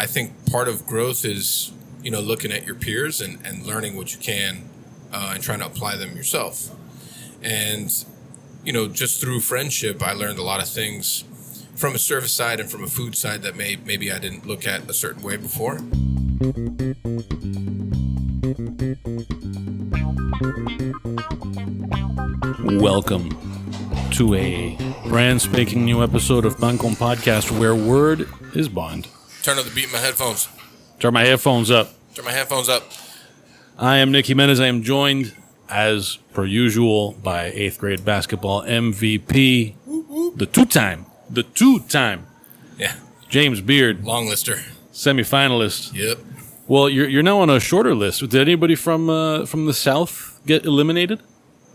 I think part of growth is, looking at your peers and learning what you can and trying to apply them yourself. And, just through friendship, I learned a lot of things from a service side and from a food side that maybe I didn't look at a certain way before. Welcome to a brand spanking new episode of Pan Con Podcast, where word is bond. Turn up the beat in my headphones. Turn my headphones up. Turn my headphones up. I am Nick Jiménez. I am joined, as per usual, by 8th grade basketball MVP, the two-time, Yeah. James Beard, Long lister. semifinalist. Yep. Well, you're now on a shorter list. Did anybody from the South get eliminated?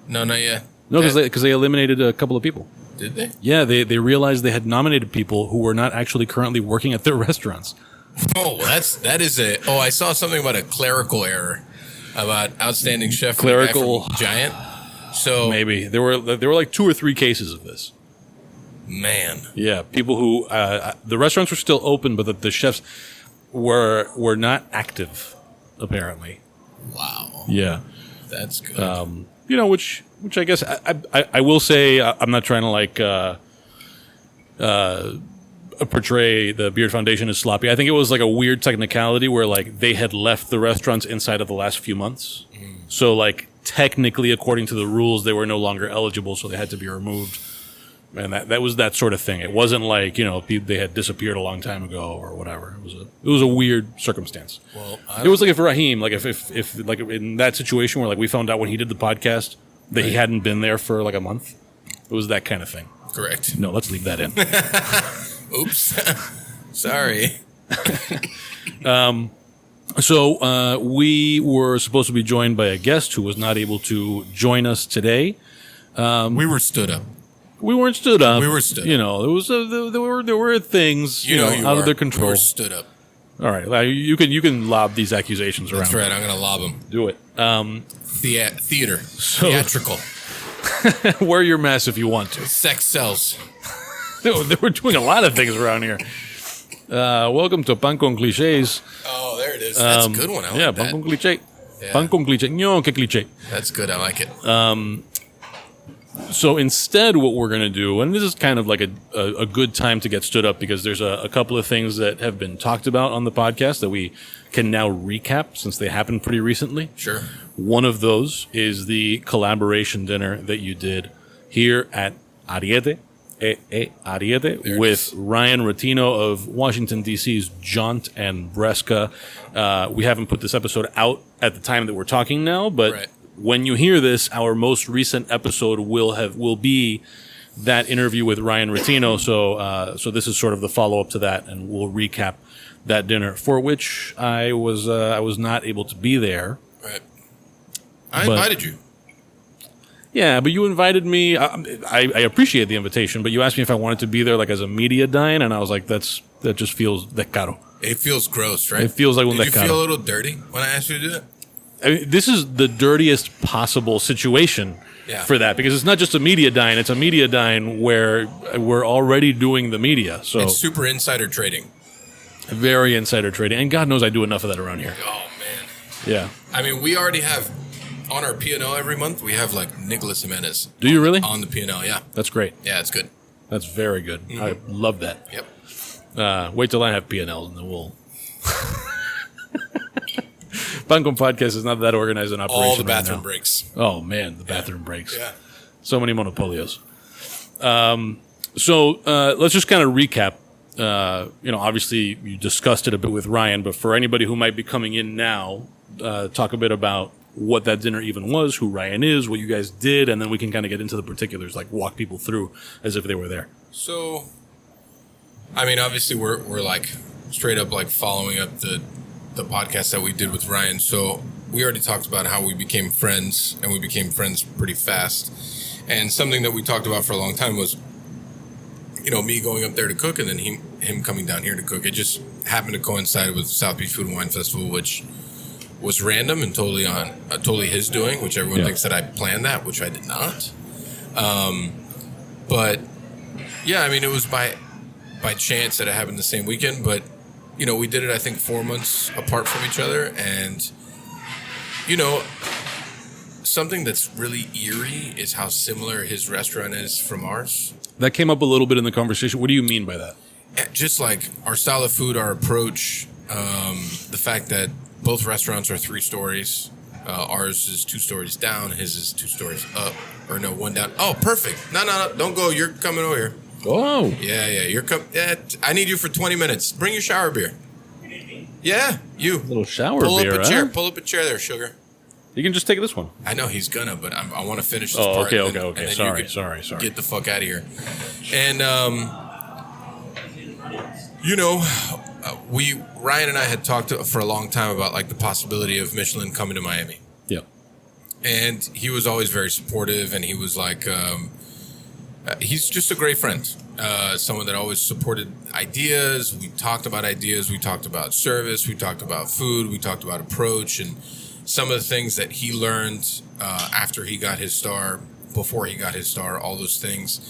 No, not yet. No, because they eliminated a couple of people. Did they? Yeah, they realized they had nominated people who were not actually currently working at their restaurants. Oh, I saw something about a clerical error about outstanding chef Clerical Giant. So maybe there were like 2 or 3 cases of this. Man. Yeah, people who the restaurants were still open, but the chefs were not active, apparently. Wow. Yeah, That's good. Which I guess I will say I'm not trying to portray the Beard Foundation as sloppy. I think it was like a weird technicality where like they had left the restaurants inside of the last few months. So like technically, according to the rules, they were no longer eligible, so they had to be removed. And that was that sort of thing. It wasn't like, they had disappeared a long time ago or whatever. It was a weird circumstance. Well, it was like if Raheem, like if like in that situation where like we found out when he did the podcast that he hadn't been there for like a month. It was that kind of thing. Correct. No, let's leave that in. Oops. Sorry. So we were supposed to be joined by a guest who was not able to join us today. We were stood up. We weren't stood up. We were stood up. There were things out of their control. We were stood up. All right, you can lob these accusations around. That's right. I'm going to lob them. Do it. Theater. Theatrical. Wear your mask if you want to. Sex sells. They were doing a lot of things around here. Welcome to Pan Con Clichés. Oh, there it is. That's a good one. I like that. Pan Con Cliché. Yeah. Pan Con Cliché. No, que cliché. That's good. I like it. So instead, what we're going to do, and this is kind of like a good time to get stood up because there's a couple of things that have been talked about on the podcast that we can now recap since they happened pretty recently. Sure. One of those is the collaboration dinner that you did here at Ariete, Ariete, with Ryan Ratino of Washington, D.C.'s Jaunt and Bresca. We haven't put this episode out at the time that we're talking now, but... Right. When you hear this, our most recent episode will be that interview with Ryan Ratino. So this is sort of the follow up to that, and we'll recap that dinner for which I was not able to be there. Right. I invited you. Yeah, but you invited me. I appreciate the invitation, but you asked me if I wanted to be there, like as a media dine, and I was like, that just feels de caro. It feels gross, right? It feels like un de Did you caro. feel a little dirty when I asked you to do it? I mean, this is the dirtiest possible situation for that because it's not just a media dine; it's a media dine where we're already doing the media. So it's super insider trading. Very insider trading, and God knows I do enough of that around here. Oh man. Yeah. I mean, we already have on our P&L every month. We have like Nicholas Jiménez. Do you really? On the P&L? Yeah. That's great. Yeah, it's good. That's very good. Mm-hmm. I love that. Yep. Wait till I have P&Ls, and then we'll. Pan Con Podcast is not that organized an operation. All the bathroom breaks. Oh man, the bathroom breaks. Yeah. So many monopolios. So let's just kind of recap. Obviously you discussed it a bit with Ryan, but for anybody who might be coming in now, talk a bit about what that dinner even was, who Ryan is, what you guys did, and then we can kind of get into the particulars, like walk people through as if they were there. So, I mean, obviously we're like straight up like following up the podcast that we did with Ryan. So we already talked about how we became friends, and we became friends pretty fast. And something that we talked about for a long time was, me going up there to cook, and then him coming down here to cook. It just happened to coincide with South Beach Food and Wine Festival, which was random and totally his doing, which everyone thinks that I planned that, which I did not. But yeah, I mean, it was by chance that it happened the same weekend, but we did it, I think, 4 months apart from each other. And, something that's really eerie is how similar his restaurant is from ours. That came up a little bit in the conversation. What do you mean by that? Just like our style of food, our approach, the fact that both restaurants are 3 stories. Ours is 2 stories down. His is 2 stories up. Or no, 1 down. Oh, perfect. No, don't go. You're coming over here. Oh. Yeah. You're coming. Yeah, I need you for 20 minutes. Bring your shower beer. Yeah, you. A little shower Pull beer, up a chair. Pull up a chair there, sugar. You can just take this one. I know he's gonna, but I want to finish this part. Okay. And then sorry. Get the fuck out of here. And, Ryan and I had talked for a long time about like the possibility of Michelin coming to Miami. Yeah. And he was always very supportive, and he was like, he's just a great friend. Someone that always supported ideas. We talked about ideas. We talked about service. We talked about food. We talked about approach and some of the things that he learned after he got his star, before he got his star, all those things.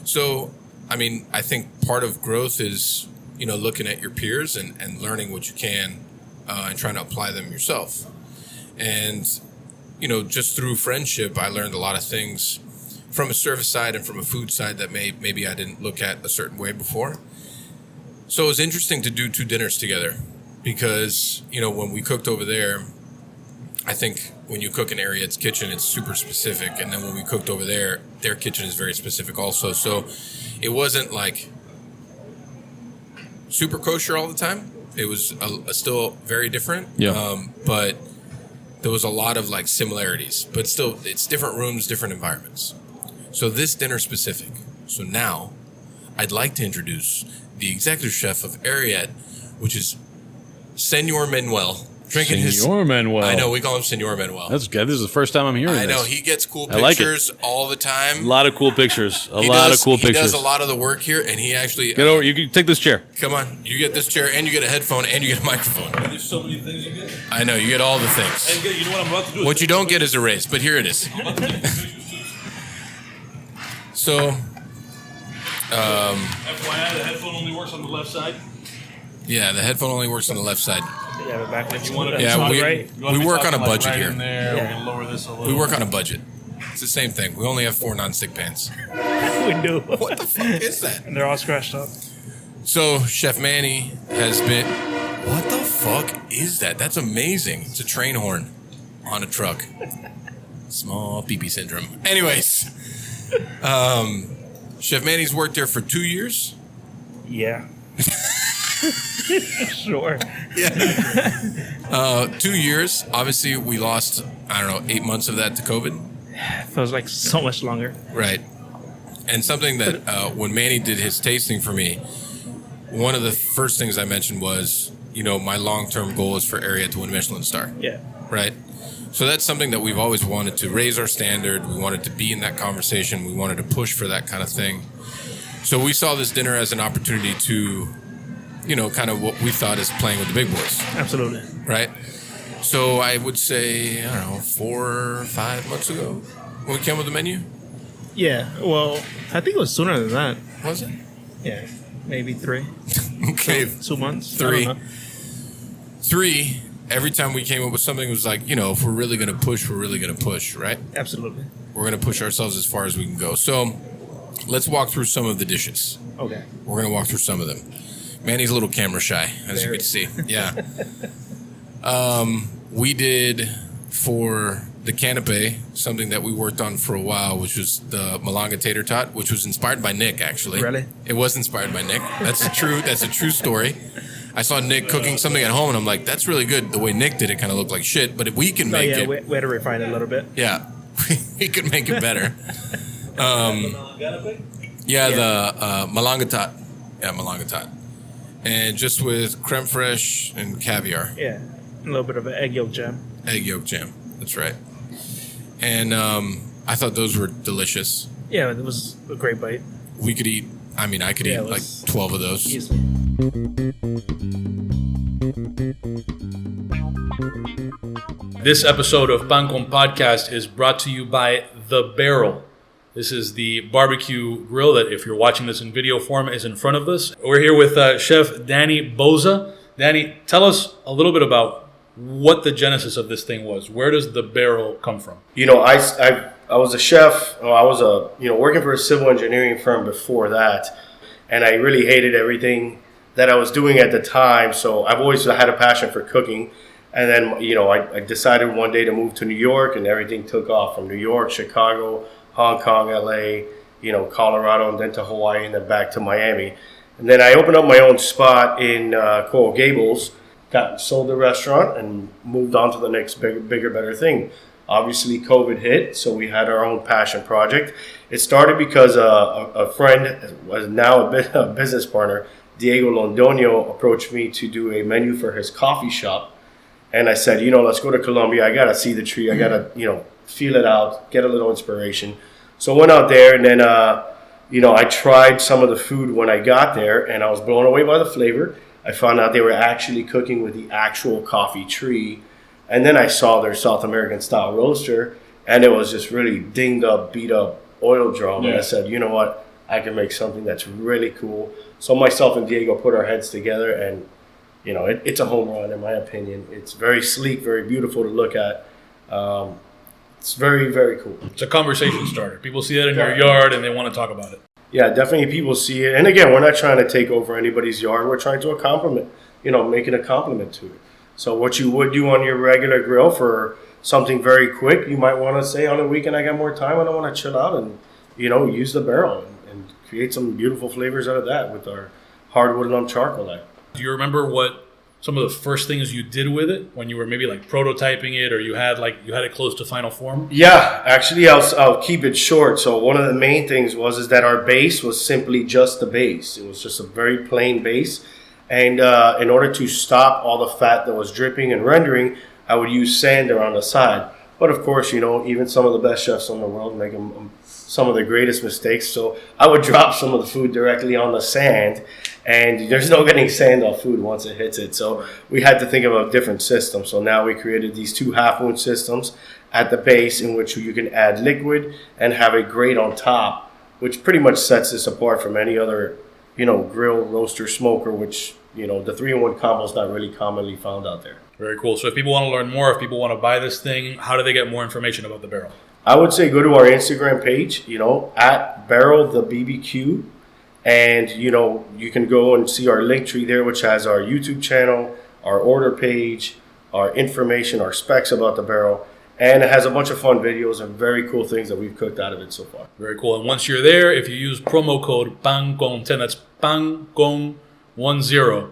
So, I mean, I think part of growth is, looking at your peers and learning what you can and trying to apply them yourself. And, just through friendship, I learned a lot of things from a service side and from a food side that maybe I didn't look at a certain way before. So it was interesting to do 2 dinners together because, when we cooked over there, I think when you cook in Ariette's kitchen, it's super specific. And then when we cooked over there, their kitchen is very specific also. So it wasn't like super kosher all the time. It was still very different. Yeah. But there was a lot of like similarities. But still, it's different rooms, different environments. So this dinner specific. So now I'd like to introduce the executive chef of Ariete, which is Senor Manuel. Senor Manuel. I know, we call him Senor Manuel. That's good. This is the first time I'm hearing this. I know, he gets cool pictures all the time. A lot of cool pictures. He does a lot of the work here, and he actually... Get over. You can take this chair. Come on. You get this chair, and you get a headphone, and you get a microphone. There's so many things you get. I know, you get all the things. And you know what I'm about to do? What you don't get is a raise, but here it is. So... FYI, the headphone only works on the left side. Yeah, the headphone only works on the left side. Yeah, but back when you want want to we work on a budget right here. In there, we can lower this a little. We work on a budget. It's the same thing. We only have 4 non-stick pans. we do. What the fuck is that? And they're all scratched up. So Chef Manny has been... What the fuck is that? That's amazing. It's a train horn on a truck. Small pee-pee syndrome. Anyways, Chef Manny's worked there for 2 years. Yeah. Sure. Yeah. 2 years. Obviously, we lost, 8 months of that to COVID. Feels like so much longer. Right. And something that when Manny did his tasting for me, one of the first things I mentioned was, my long-term goal is for Ariete to win a Michelin star. Yeah. Right. So that's something that we've always wanted to raise our standard. We wanted to be in that conversation. We wanted to push for that kind of thing. So we saw this dinner as an opportunity to, kind of what we thought is playing with the big boys. Absolutely. Right. So I would say, 4 or 5 months ago when we came with the menu. Yeah. Well, I think it was sooner than that. Was it? Yeah. Maybe 3. Okay. 2 months. 3. 3. Every time we came up with something, it was like, if we're really going to push, we're really going to push, right? Absolutely. We're going to push ourselves as far as we can go. So let's walk through some of the dishes. Okay. We're going to walk through some of them. Manny's a little camera shy, as you can see. Yeah. We did for the canapé something that we worked on for a while, which was the malanga tater tot, which was inspired by Nick, actually. Really? It was inspired by Nick. That's a true story. I saw Nick cooking something at home, and I'm like, that's really good. The way Nick did it kind of looked like shit, but if we can make it... we had to refine it a little bit. Yeah. We could make it better. The malanga tot. Yeah, malanga tot. And just with creme fraiche and caviar. Yeah. A little bit of an egg yolk jam. Egg yolk jam. That's right. And I thought those were delicious. Yeah, it was a great bite. We could eat... I could eat like 12 of those. Easily. This episode of Pan Con Podcast is brought to you by The Barrel. This is the barbecue grill that, if you're watching this in video form, is in front of us. We're here with Chef Danny Boza. Danny, tell us a little bit about what the genesis of this thing was. Where does the barrel come from? You know, I was a chef. I was working for a civil engineering firm before that, and I really hated everything that I was doing at the time. So I've always had a passion for cooking. And then, I decided one day to move to New York, and everything took off from New York, Chicago, Hong Kong, LA, Colorado, and then to Hawaii, and then back to Miami. And then I opened up my own spot in Coral Gables, sold the restaurant, and moved on to the next bigger, better thing. Obviously, COVID hit, so we had our own passion project. It started because a friend, was now a business partner, Diego Londoño, approached me to do a menu for his coffee shop. And I said, let's go to Colombia. I got to see the tree. I got to, feel it out, get a little inspiration. So I went out there, and then, I tried some of the food when I got there, and I was blown away by the flavor. I found out they were actually cooking with the actual coffee tree. And then I saw their South American style roaster, and it was just really dinged up, beat up oil drum. Yeah. And I said, you know what? I can make something that's really cool. So myself and Diego put our heads together, and it's a home run in my opinion. It's very sleek, very beautiful to look at. It's very, very cool. It's a conversation starter. People see it in your yard and they want to talk about it. Yeah, definitely people see it. And again, we're not trying to take over anybody's yard. We're trying to making a compliment to it. So what you would do on your regular grill for something very quick, you might want to say on a weekend I got more time and I want to chill out and, use the barrel and create some beautiful flavors out of that with our hardwood lump charcoal. Do you remember what some of the first things you did with it when you were maybe like prototyping it, or you had it close to final form? Yeah, actually, I'll keep it short. So one of the main things is that our base was simply just the base. It was just a very plain base, and in order to stop all the fat that was dripping and rendering, I would use sand around the side. But of course, even some of the best chefs in the world make some of the greatest mistakes. So I would drop some of the food directly on the sand, and there's no getting sand off food once it hits it. So we had to think about different systems. So now we created these 2 half-moon systems at the base in which you can add liquid and have a grate on top, which pretty much sets this apart from any other, grill, roaster, smoker, which, the 3-in-1 combo is not really commonly found out there. Very cool. So if people want to learn more, if people want to buy this thing, how do they get more information about the barrel? I would say go to our Instagram page, at Barrel the BBQ. And, you can go and see our link tree there, which has our YouTube channel, our order page, our information, our specs about the barrel. And it has a bunch of fun videos and very cool things that we've cooked out of it so far. Very cool. And once you're there, if you use promo code PANCON10, that's PANCON10, PANCON,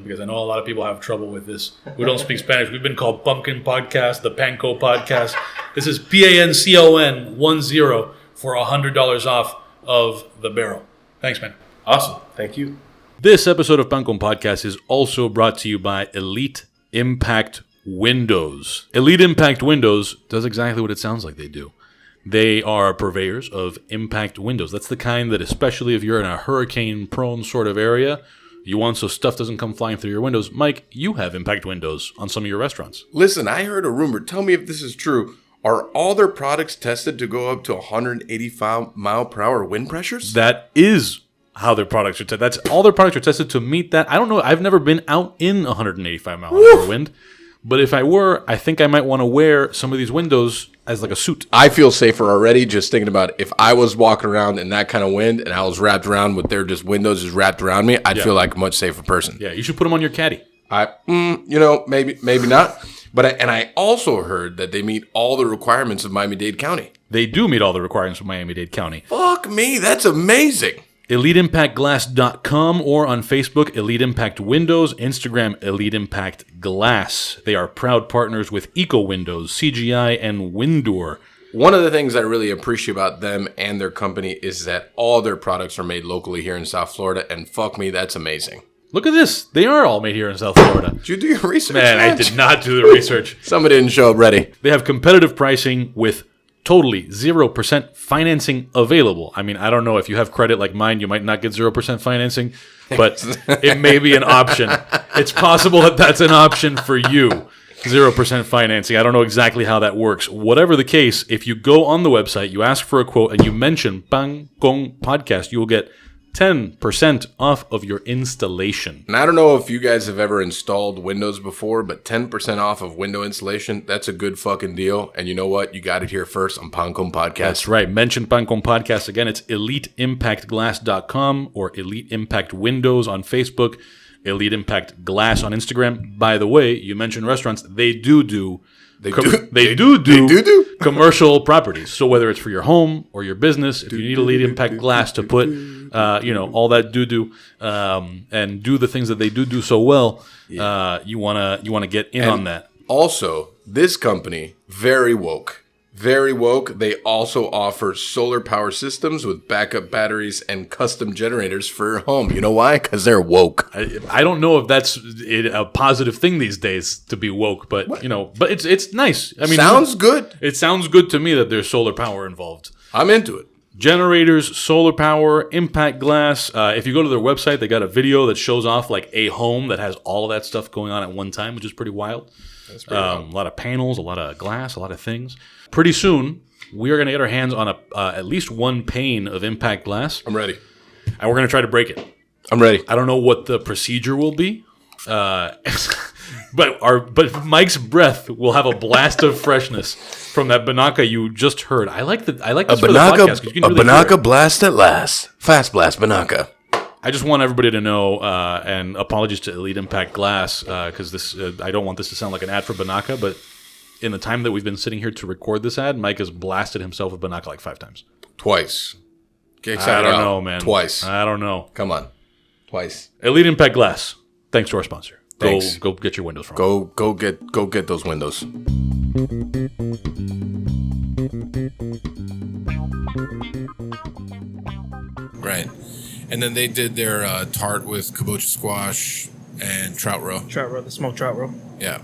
because I know a lot of people have trouble with this. We don't speak Spanish. We've been called Pumpkin Podcast, the Panko Podcast. This is PANCON10 for $100 off of the barrel. Thanks, man. Awesome. Thank you. This episode of Pancon Podcast is also brought to you by Elite Impact Windows. Elite Impact Windows does exactly what it sounds like they do. They are purveyors of impact windows. That's the kind that, especially if you're in a hurricane-prone sort of area, you want so stuff doesn't come flying through your windows. Mike, you have impact windows on some of your restaurants. Listen, I heard a rumor. Tell me if this is true. Are all their products tested to go up to 185 mile per hour wind pressures? That is how their products are tested. That's all their products are tested to meet that. I don't know. I've never been out in 185 mile per hour wind. But if I were, I think I might want to wear some of these windows as like a suit. I feel safer already just thinking about if I was walking around in that kind of wind and I was wrapped around with their just windows just wrapped around me, I'd feel like a much safer person. Yeah, you should put them on your caddy. Maybe not. But I also heard that they meet all the requirements of Miami-Dade County. They do meet all the requirements of Miami-Dade County. Fuck me, that's amazing. EliteImpactGlass.com or on Facebook, Elite Impact Windows, Instagram, Elite Impact Glass. They are proud partners with Eco Windows, CGI, and Windoor. One of the things I really appreciate about them and their company is that all their products are made locally here in South Florida, and fuck me, that's amazing. Look at this. They are all made here in South Florida. Did you do your research? Man, I did not do the research. Somebody didn't show up ready. They have competitive pricing with totally 0% financing available. I mean, I don't know if you have credit like mine, you might not get 0% financing, but it may be an option. It's possible that that's an option for you. 0% financing. I don't know exactly how that works. Whatever the case, if you go on the website, you ask for a quote, and you mention Pancon Podcast, you will get 10% off of your installation. And I don't know if you guys have ever installed Windows before, but 10% off of window installation, that's a good fucking deal. And you know what? You got it here first on Pancom Podcast. That's right. Mention Pancom Podcast. Again, it's EliteImpactGlass.com or Elite Impact Windows on Facebook, Elite Impact Glass on Instagram. By the way, you mentioned restaurants. They do commercial properties. So whether it's for your home or your business, if you need Elite Impact Glass to put, all that and do the things that they do so well, you wanna get in on that. Also, this company, very woke. Very woke. They also offer solar power systems with backup batteries and custom generators for your home. You know why? Because they're woke. I don't know if that's a positive thing these days to be woke, but but it's nice. I mean, sounds good. It sounds good to me that there's solar power involved. I'm into it. Generators, solar power, impact glass. If you go to their website, they got a video that shows off like a home that has all of that stuff going on at one time, which is pretty wild. That's pretty wild. A lot of panels, a lot of glass, a lot of things. Pretty soon, we are going to get our hands on at least one pane of impact glass. I'm ready. And we're going to try to break it. I'm ready. I don't know what the procedure will be, but Mike's breath will have a blast of freshness from that Banaka you just heard. I like this for the podcast, 'cause you can really hear it. blast at last. Fast blast Banaka. I just want everybody to know, and apologies to Elite Impact Glass, because this I don't want this to sound like an ad for Banaka, but in the time that we've been sitting here to record this ad, Mike has blasted himself with Banaka like 5 times. Twice. Get I excited don't out. know, man. Twice. I don't know. Come on. Twice. Elite Impact Glass. Thanks to our sponsor. Thanks. Go get your windows from. Go get those windows. Right. And then they did their tart with kabocha squash and trout roe. Trout roe, the smoked trout roe. Yeah.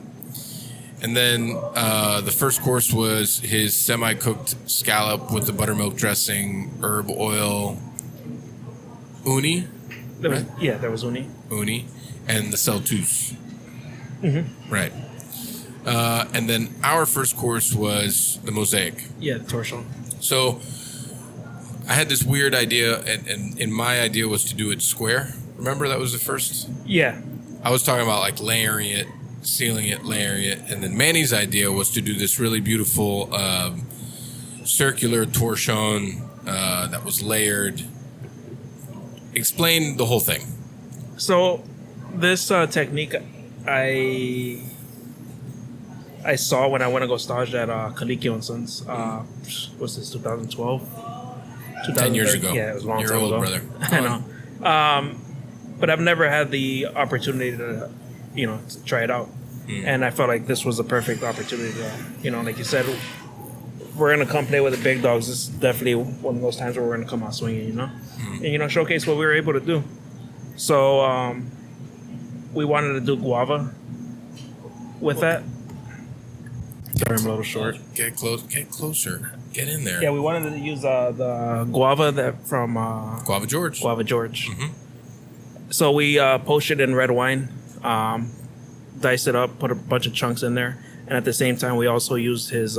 And then the first course was his semi-cooked scallop with the buttermilk dressing, herb oil, uni. There was uni. Uni. And the celtus. Mm-hmm. Right. And then our first course was the mosaic. Yeah, the torsion. So I had this weird idea, and my idea was to do it square. Remember, that was the first? Yeah. I was talking about like layering it, sealing it, layering it. And then Manny's idea was to do this really beautiful circular torsion that was layered. Explain the whole thing. So this technique I saw when I went to go stage at Kalikio and Sons. Was this 2012? 10 years ago. Yeah, it was a long You're time old, ago. brother. I know. But I've never had the opportunity to, to try it out. And I felt like this was the perfect opportunity to, like you said, we're going to come play with the big dogs. This is definitely one of those times where we're going to come out swinging, and, showcase what we were able to do. So we wanted to do guava with that. Sorry, I'm a little short. Get closer. Get in there. Yeah, we wanted to use the guava from Guava George. Guava George. So we poached it in red wine, diced it up, put a bunch of chunks in there, and at the same time we also used his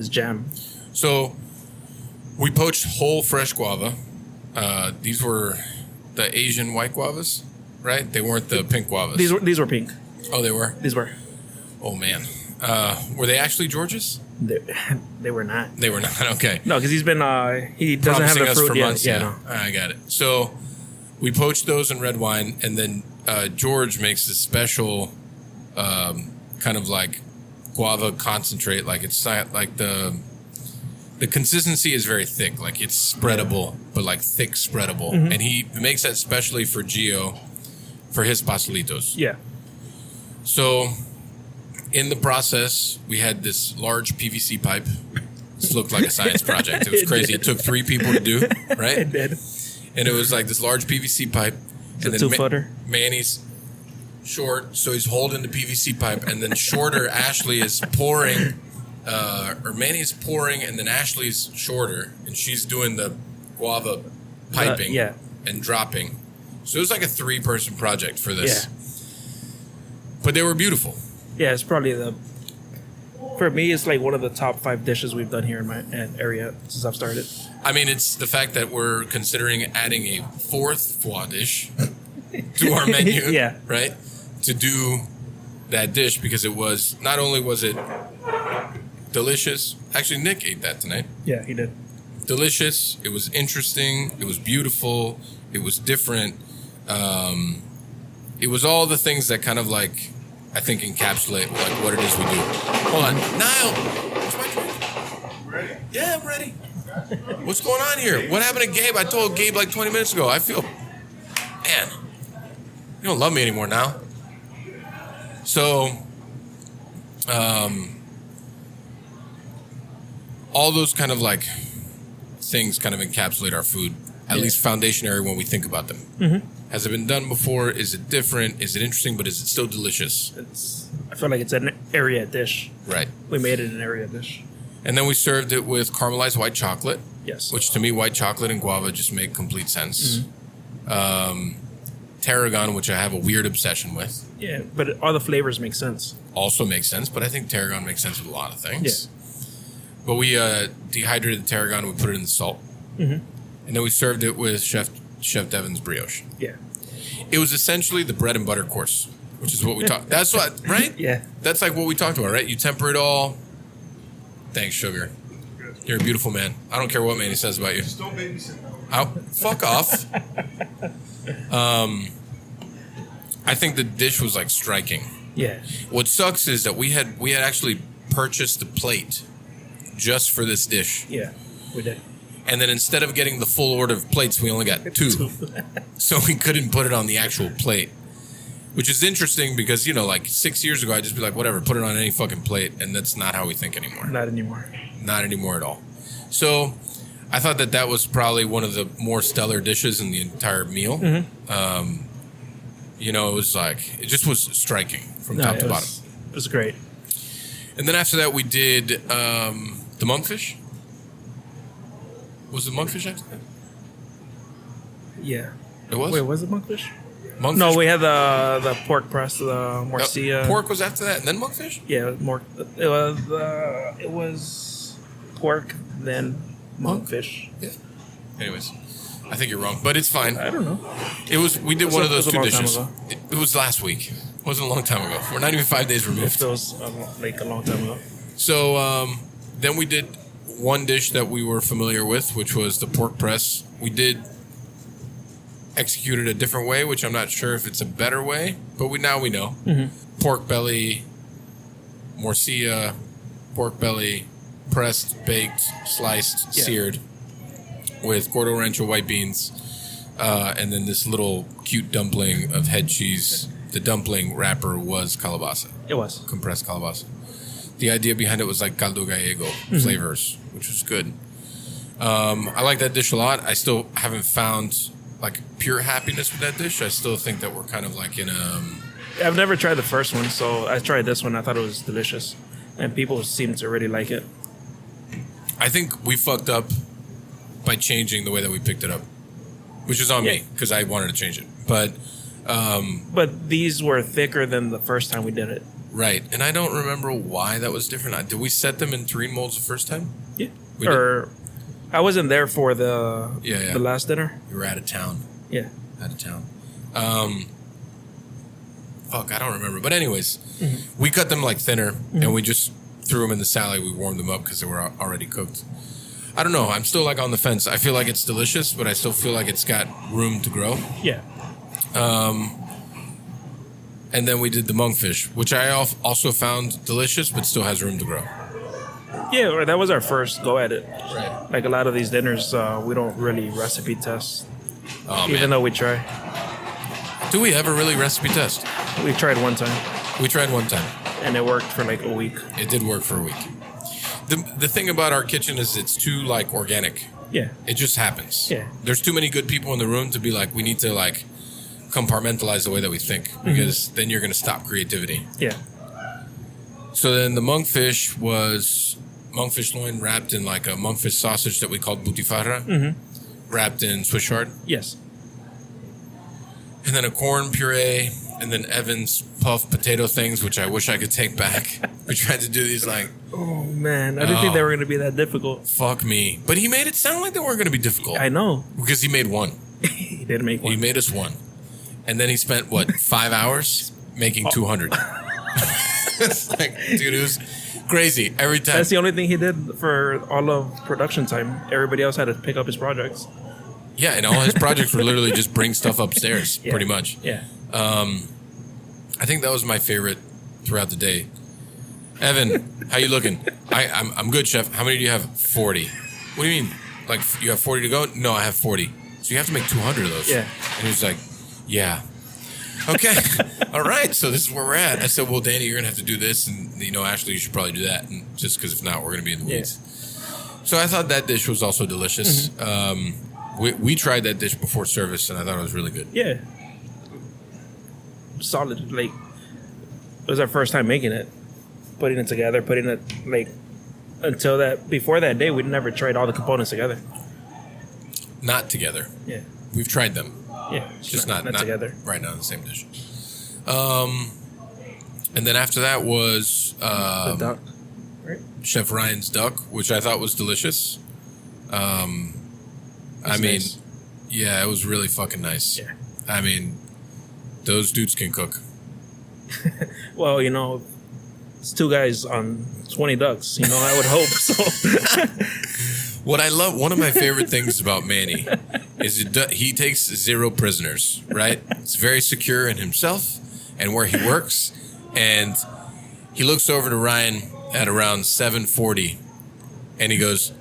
jam. So we poached whole fresh guava. These were the Asian white guavas, right? They weren't the pink guavas. These were pink. Oh, they were? These were. Oh, man. Were they actually George's? They were not. They were not. Okay. No, because he's been he doesn't Promising have the us fruit for yet. months. Yeah, Yeah. no. I got it. So we poached those in red wine, and then George makes this special kind of like guava concentrate. Like it's like the consistency is very thick. Like it's spreadable, but like thick spreadable. And he makes that specially for Gio for his pastelitos. Yeah. So in the process, we had this large PVC pipe. This looked like a science project. It was crazy. It took 3 people to do, right? It did. And it was like this large PVC pipe. It's and a then 2-footer. Manny's short, so he's holding the PVC pipe. And then shorter, Ashley is pouring, or Manny's pouring, and then Ashley's shorter. And she's doing the guava piping and dropping. So it was like a 3-person project for this. Yeah. But they were beautiful. Yeah, it's probably For me, it's like one of the top 5 dishes we've done here in my area since I've started. I mean, it's the fact that we're considering adding a 4th foie dish to our menu, Yeah. right? To do that dish because it was, not only was it delicious, actually Nick ate that tonight. Yeah, he did. Delicious, it was interesting, it was beautiful, it was different. It was all the things that kind of like, I think encapsulate like what it is we do. Hold on, Niall, where's my drink? Ready? Yeah, I'm ready. What's going on here? What happened to Gabe? I told Gabe like 20 minutes ago. I feel, man, you don't love me anymore now. So, all those kind of like things kind of encapsulate our food, at least foundationary when we think about them. Mm-hmm. Has it been done before? Is it different? Is it interesting? But is it still delicious? I feel like it's an area dish. Right. We made it an area dish. And then we served it with caramelized white chocolate. Yes. Which to me, white chocolate and guava just make complete sense. Mm-hmm. Tarragon, which I have a weird obsession with. Yeah, but all the flavors make sense. Also makes sense, but I think tarragon makes sense with a lot of things. Yeah. But we dehydrated the tarragon and we put it in the salt. Mm-hmm. And then we served it with Chef Devin's brioche. Yeah. It was essentially the bread and butter course, which is what we talked. That's what, right? Yeah. That's like what we talked about, right? You temper it all. Thanks, sugar. You're a beautiful man. I don't care what Manny says about you. Just don't babysit. Fuck off. I think the dish was like striking. Yeah. What sucks is that we had actually purchased the plate just for this dish. Yeah, we did. And then instead of getting the full order of plates, we only got 2. So we couldn't put it on the actual plate. Which is interesting because, you know, like 6 years ago, I'd just be like, whatever, put it on any fucking plate. And that's not how we think anymore. Not anymore. Not anymore at all. So I thought that was probably one of the more stellar dishes in the entire meal. Mm-hmm. You know, it just was striking from top to bottom. It was great. And then after that, we did the monkfish. Was it monkfish after that? Yeah. It was? Wait, was it monkfish? Monkfish? No, we had the pork press, the morcilla. Pork was after that, and then monkfish? Yeah, it was pork, then monkfish. Yeah. Anyways, I think you're wrong, but it's fine. I don't know. We did one of those 2 dishes. Ago. It was last week. It wasn't a long time ago. We're not even 5 days removed. If it was like a long time ago. So then we did one dish that we were familiar with, which was the pork press. We did execute it a different way, which I'm not sure if it's a better way, but now we know. Mm-hmm. Pork belly, morcilla, pork belly, pressed, baked, sliced, seared, with Gordo Rancho white beans, and then this little cute dumpling of head cheese. The dumpling wrapper was calabaza. It was. Compressed calabaza. The idea behind it was like caldo gallego flavors, which was good. I like that dish a lot. I still haven't found like pure happiness with that dish. I still think that we're kind of like in a... I've never tried the first one, so I tried this one. I thought it was delicious, and people seem to really like it. I think we fucked up by changing the way that we picked it up, which is on me because I wanted to change it. But these were thicker than the first time we did it. Right, and I don't remember why that was different. Did we set them in terrine molds the first time? Yeah. I wasn't there for the last dinner. You were out of town. Yeah. Out of town. Fuck, I don't remember. But anyways, we cut them like thinner, and we just threw them in the salad. We warmed them up because they were already cooked. I don't know. I'm still like on the fence. I feel like it's delicious, but I still feel like it's got room to grow. Yeah. And then we did the monkfish, which I also found delicious, but still has room to grow. Yeah, that was our first go at it. Right. Like a lot of these dinners, we don't really recipe test, man. even though we try. Do we ever really recipe test? We tried one time. We tried one time. And it worked for like a week. It did work for a week. The thing about our kitchen is it's too like organic. Yeah. It just happens. Yeah. There's too many good people in the room to be like, we need to like compartmentalize the way that we think, because then you're going to stop creativity. Yeah. So then the monkfish was monkfish loin wrapped in like a monkfish sausage that we called butifarra, wrapped in Swiss chard. Yes. And then a corn puree and then Evan's puffed potato things, which I wish I could take back. We tried to do these like, Oh man, I didn't think they were gonna be that difficult. fuck me. But he made it sound like they weren't going to be difficult. I know. Because he made one. He didn't make He one. made us one. And then he spent, 5 hours making 200. It's like, dude, it was crazy every time. That's the only thing he did for all of production time. Everybody else had to pick up his projects. Yeah, and all his projects were literally just bring stuff upstairs, Yeah. pretty much. Yeah. I think that was my favorite throughout the day. Evan, how you looking? I'm good, chef. How many do you have? 40. What do you mean? Like, you have 40 to go? No, I have 40. So you have to make 200 of those. Yeah. And he was like, yeah. Okay. All right. So this is where we're at. I said, well, Danny, you're going to have to do this. And, Ashley, you should probably do that. And just because if not, we're going to be in the weeds. So I thought that dish was also delicious. We tried that dish before service, and I thought it was really good. Yeah. Solid. Like, it was our first time making it. Putting it together, before that day, we'd never tried all the components together. Not together. Yeah. We've tried them. Yeah. Just not together. Right now in the same dish. And then after that was The duck. Right? Chef Ryan's duck, which I thought was delicious. Nice. Yeah, it was really fucking nice. Yeah. I mean, those dudes can cook. Well, it's two guys on 20 ducks. I would hope so. What I love, one of my favorite things about Manny is he takes 0 prisoners, right? It's very secure in himself and where he works. And he looks over to Ryan at around 7:40 and he goes,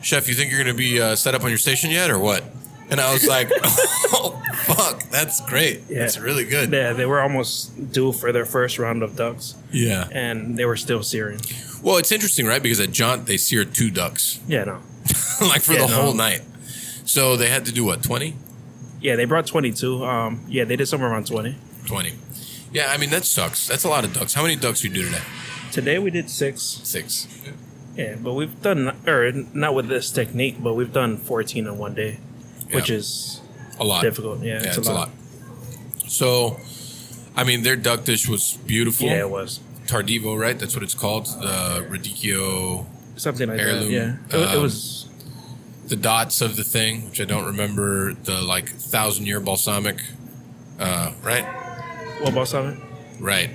Chef, you think you're going to be set up on your station yet or what? And I was like, oh, fuck, that's great. Yeah. That's really good. Yeah, they were almost due for their first round of ducks. Yeah. And they were still searing. Well, it's interesting, right? Because at Jaunt, they seared 2 ducks, Yeah, no. like for the whole night. So they had to do what, 20? Yeah, they brought 22. Yeah, they did somewhere around 20. 20. Yeah, I mean, that sucks. That's a lot of ducks. How many ducks you do today? Today we did 6. 6. Yeah, but we've done, or not with this technique, but we've done 14 in one day, which is A lot. difficult. Yeah, Yeah, it's a lot. So, I mean, their duck dish was beautiful. Yeah, it was. Tardivo, right? That's what it's called. The radicchio, Something like Heirloom. that. Yeah. It was. the dots of the thing, which I don't remember, the 1,000-year balsamic, right? What balsamic? Right.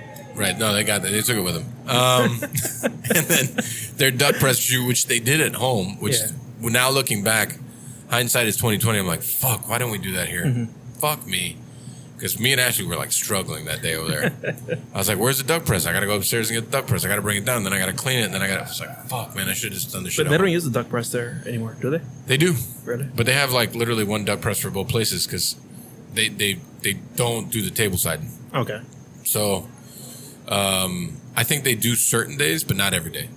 No, they got that. They took it with them. And then their duck press jus, which they did at home, which now looking back, hindsight is 2020. I'm like, fuck, why don't we do that here? Fuck me. Because me and Ashley were struggling that day over there. I was like, where's the duck press? I got to go upstairs and get the duck press. I got to bring it down. Then I got to clean it. And then I was like, fuck, man, I should have just done this shit. But they don't use the duck press there anymore, do they? They do. Really? But they have literally one duck press for both places because they don't do the table side. Okay. So I think they do certain days, but not every day.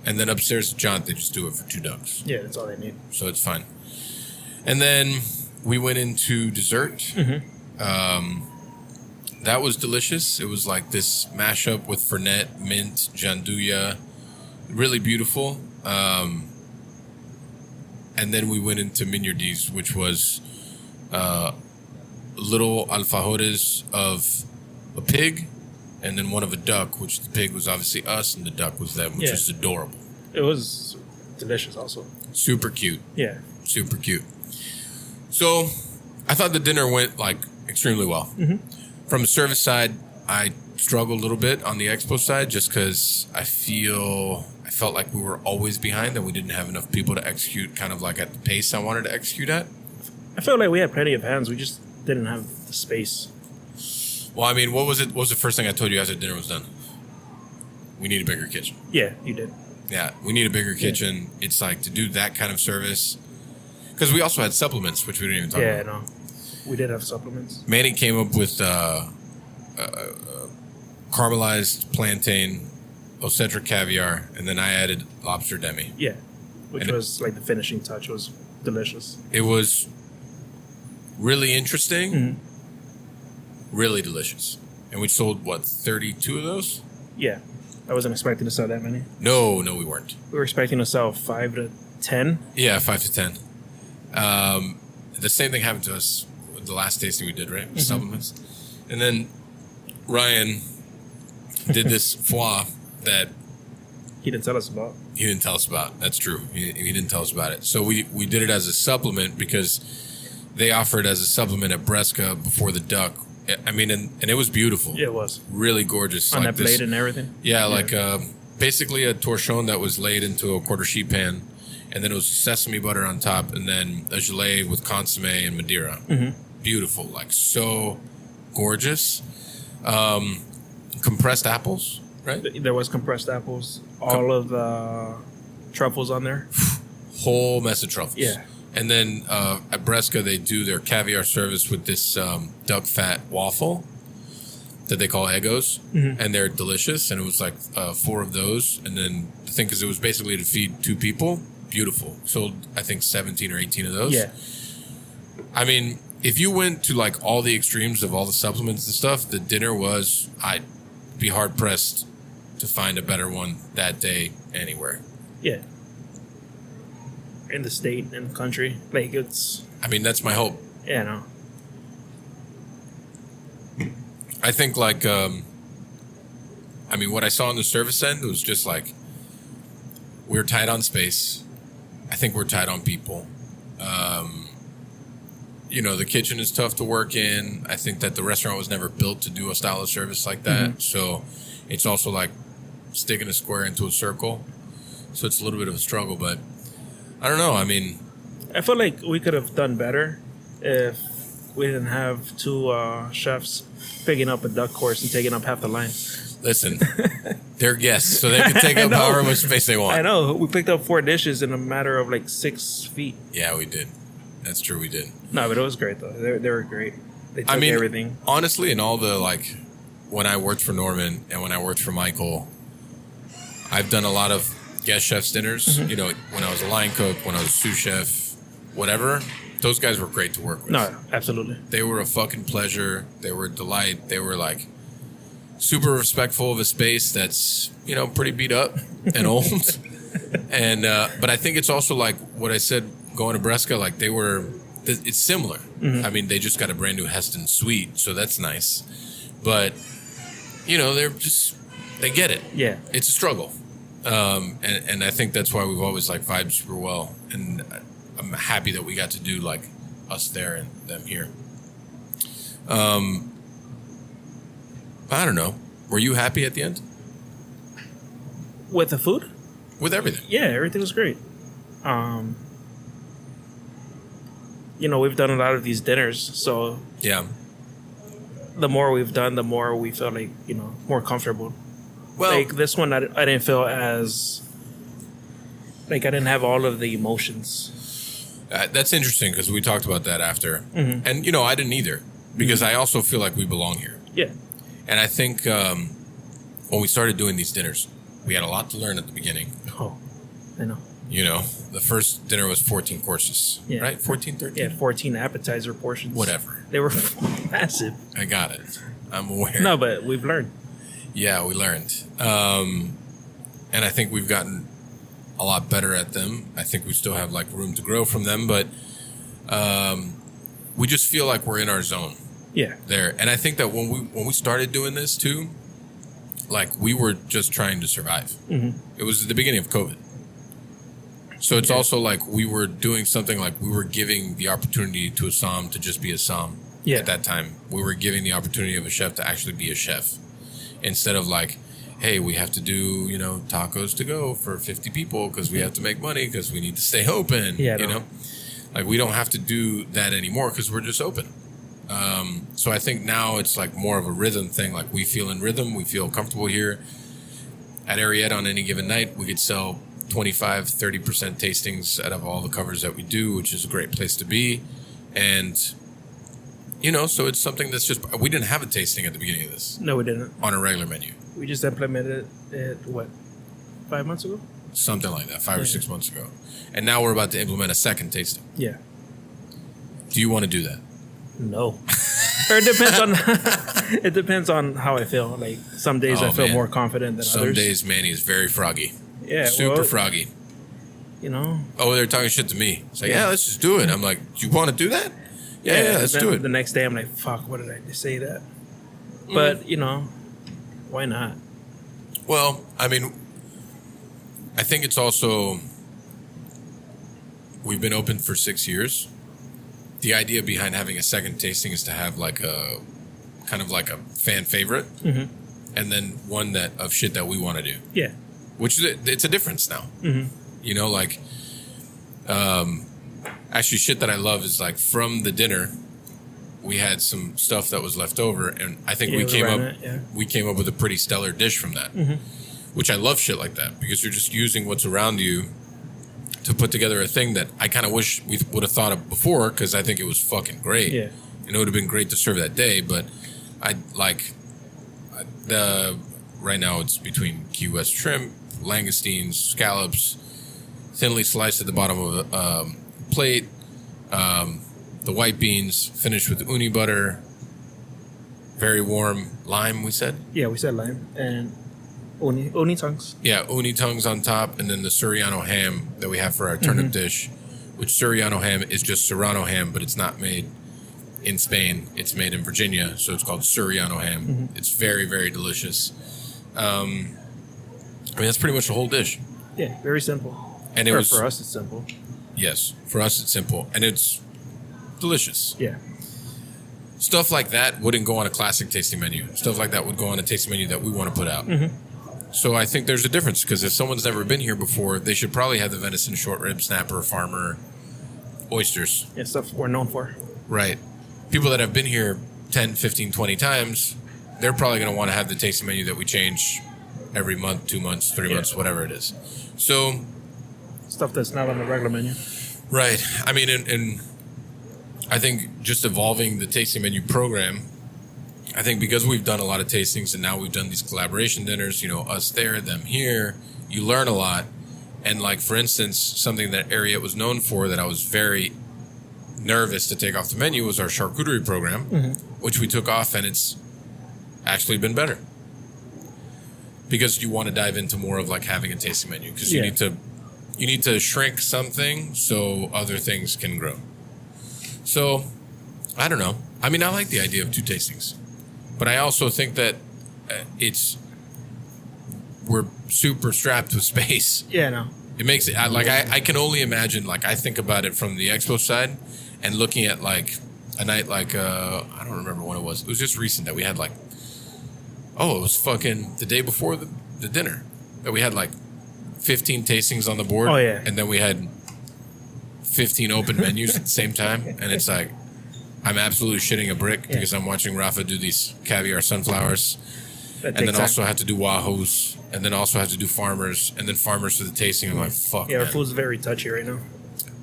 And then upstairs at Jaunt, they just do it for 2 ducks. Yeah, that's all they need. So it's fine. And then we went into dessert. That was delicious. It was like this mashup with Fernet, mint, gianduja. Really beautiful. And then we went into mignardises, which was little alfajores of a pig and then one of a duck, which the pig was obviously us and the duck was them, which is adorable. It was delicious also. Super cute. Yeah. Super cute. So I thought the dinner went extremely well. From the service side, I struggled a little bit on the expo side just because I felt like we were always behind and we didn't have enough people to execute kind of at the pace I wanted to execute at. I felt like we had plenty of hands. We just didn't have the space. Well, I mean, what was the first thing I told you after dinner was done? We need a bigger kitchen. Yeah, you did. Yeah, we need a bigger kitchen. It's to do that kind of service. Because we also had supplements, which we didn't even talk about. Yeah, no. We did have supplements. Manny came up with caramelized plantain, Ocetric caviar, and then I added lobster demi. Yeah, which was the finishing touch. It was delicious. It was really interesting, really delicious. And we sold, 32 of those? Yeah. I wasn't expecting to sell that many. No, we weren't. We were expecting to sell 5 to 10. Yeah, 5 to 10. The same thing happened to us with the last tasting we did, right? With supplements. And then Ryan did this foie that He didn't tell us about. he didn't tell us about. That's true. He didn't tell us about it. So we did it as a supplement because they offered as a supplement at Bresca before the duck. I mean, and it was beautiful. Yeah, it was. Really gorgeous. On like that this- plate and everything. Yeah, like basically a torchon that was laid into a quarter sheet pan, and then it was sesame butter on top, and then a gelée with consomme and Madeira. Beautiful, like so gorgeous. Compressed apples, right? There was compressed apples. All of the truffles on there. Whole mess of truffles. Yeah. And then at Bresca, they do their caviar service with this duck fat waffle that they call Eggos, and they're delicious. And it was like 4 of those. And then the thing is, it was basically to feed 2 people. Beautiful. Sold, I think, 17 or 18 of those. Yeah. I mean, if you went to like all the extremes of all the supplements and stuff, the dinner was, I'd be hard pressed to find a better one that day anywhere. Yeah. In the state and the country. Like, it's, I mean, that's my hope. yeah, no. I think like, I mean, what I saw on the service end was just like, we're tight on space. I think we're tight on people. You know, the kitchen is tough to work in. I think that the restaurant was never built to do a style of service like that. So it's also like sticking a square into a circle. So it's a little bit of a struggle, but I don't know. I mean, I feel like we could have done better if we didn't have 2 chefs picking up a duck course and taking up half the line. listen, they're guests, so they can take up know. however much space they want. I know. We picked up 4 dishes in a matter of like 6 feet. Yeah, we did. That's true, we did. No, but it was great though. They were great. They took I mean, everything. honestly, in all the like, when I worked for Norman and when I worked for Michael, I've done a lot of guest chefs dinners. You know, when I was a line cook, when I was a sous chef, whatever. Those guys were great to work with. No, absolutely. They were a fucking pleasure. They were a delight. They were like super respectful of a space that's, you know, pretty beat up and old. And but I think it's also like what I said going to Bresca, like they were, it's similar. I mean, they just got a brand new Heston suite, so that's nice. But, you know, they're just, they get it. Yeah. It's a struggle. And I think that's why we've always like vibed super well. And I'm happy that we got to do like us there and them here. I don't know. Were you happy at the end With the food? with everything? Yeah, everything was great. You know, we've done a lot of these dinners, so Yeah. the more we've done, the more we feel like, you know, more comfortable. Well, Like this one, I didn't feel as like I didn't have all of the emotions. that's interesting because we talked about that after. And, you know, I didn't either because I also feel like we belong here. Yeah, And I think when we started doing these dinners, we had a lot to learn at the beginning. oh, I know. You know, the first dinner was 14 courses, Yeah. right? 14, 13? Yeah, 14 appetizer portions. Whatever. They were massive. I got it. I'm aware. No, but we've learned. Yeah, we learned. And I think we've gotten a lot better at them. I think we still have like room to grow from them, but we just feel like we're in our zone Yeah, there. And I think that when we started doing this too, like we were just trying to survive. It was the beginning of COVID. So it's also like we were doing something like we were giving the opportunity to a som to just be a som. Yeah. At that time, we were giving the opportunity of a chef to actually be a chef instead of like, hey, we have to do, you know, tacos to go for 50 people because we have to make money because we need to stay open. Yeah, You no. know, like we don't have to do that anymore because we're just open. So I think now it's like more of a rhythm thing. Like we feel in rhythm, we feel comfortable here. At Ariete on any given night, we could sell 25, 30% tastings out of all the covers that we do, which is a great place to be. And, you know, so it's something that's just, we didn't have a tasting at the beginning of this no, we didn't. on a regular menu. We just implemented it, what, 5 months ago? Something like that, 5 or 6 months ago. And now we're about to implement a second tasting. Yeah. Do you want to do that? No. Or it depends on it depends on how I feel. Like some days Oh, I feel man. more confident than Some others. days Manny is very froggy. Yeah, Super well, froggy. You know. Oh, they're talking shit to me. It's like, yeah, let's just do it. I'm like, do you want to do that? Yeah, let's then do it. The next day I'm like, fuck, what did I say that? But why not? Well, I mean, I think it's also, we've been open for 6 years. The idea behind having a second tasting is to have like a kind of like a fan favorite, and then one that of shit that we want to do. Yeah. Which is it's a difference now. Like, actually, shit that I love is like from the dinner, we had some stuff that was left over, and I think we came up with a pretty stellar dish from that. Which I love shit like that, because you're just using what's around you to put together a thing that I kind of wish we would have thought of before, because I think it was fucking great. Yeah. And it would have been great to serve that day, but I like right now it's between Key West shrimp, langoustines, scallops, thinly sliced at the bottom of a plate, the white beans finished with uni butter, very warm lime, we said? Yeah, we said lime. And uni tongues. Yeah, uni tongues on top, and then the Suriano ham that we have for our turnip dish, which Suriano ham is just Serrano ham, but it's not made in Spain. It's made in Virginia, so it's called Suriano ham. It's very, very delicious. I mean, that's pretty much the whole dish. Yeah, very simple. And it was for us, it's simple. Yes, for us it's simple, and it's delicious. Yeah. Stuff like that wouldn't go on a classic tasting menu. Stuff like that would go on a tasting menu that we want to put out. So I think there's a difference, because if someone's never been here before, they should probably have the venison, short rib, snapper, farmer, oysters. Yeah, stuff we're known for. Right. People that have been here 10, 15, 20 times, they're probably going to want to have the tasting menu that we change every month, 2 months, 3 months, whatever it is. So Stuff that's not on the regular menu. right. I mean, and I think just evolving the tasting menu program, I think because we've done a lot of tastings and now we've done these collaboration dinners, us there, them here, you learn a lot. And like, for instance, something that Ariete was known for that I was very nervous to take off the menu was our charcuterie program, which we took off, and it's actually been better. Because you want to dive into more of like having a tasting menu, because you need to shrink something so other things can grow. So, I don't know. I mean, I like the idea of 2 tastings, but I also think that we're super strapped with space. Yeah, no. It makes it I can only imagine, like, I think about it from the expo side and looking at like a night like I don't remember when it was. It was just recent that we had like, it was fucking the day before the dinner that we had like 15 tastings on the board. Oh, yeah. And then we had 15 open menus at the same time, and it's like I'm absolutely shitting a brick because I'm watching Rafa do these caviar sunflowers, and then also have to do wahoos, and then also have to do farmers, and then farmers for the tasting. I'm like, fuck. Yeah, man. our food's very touchy right now.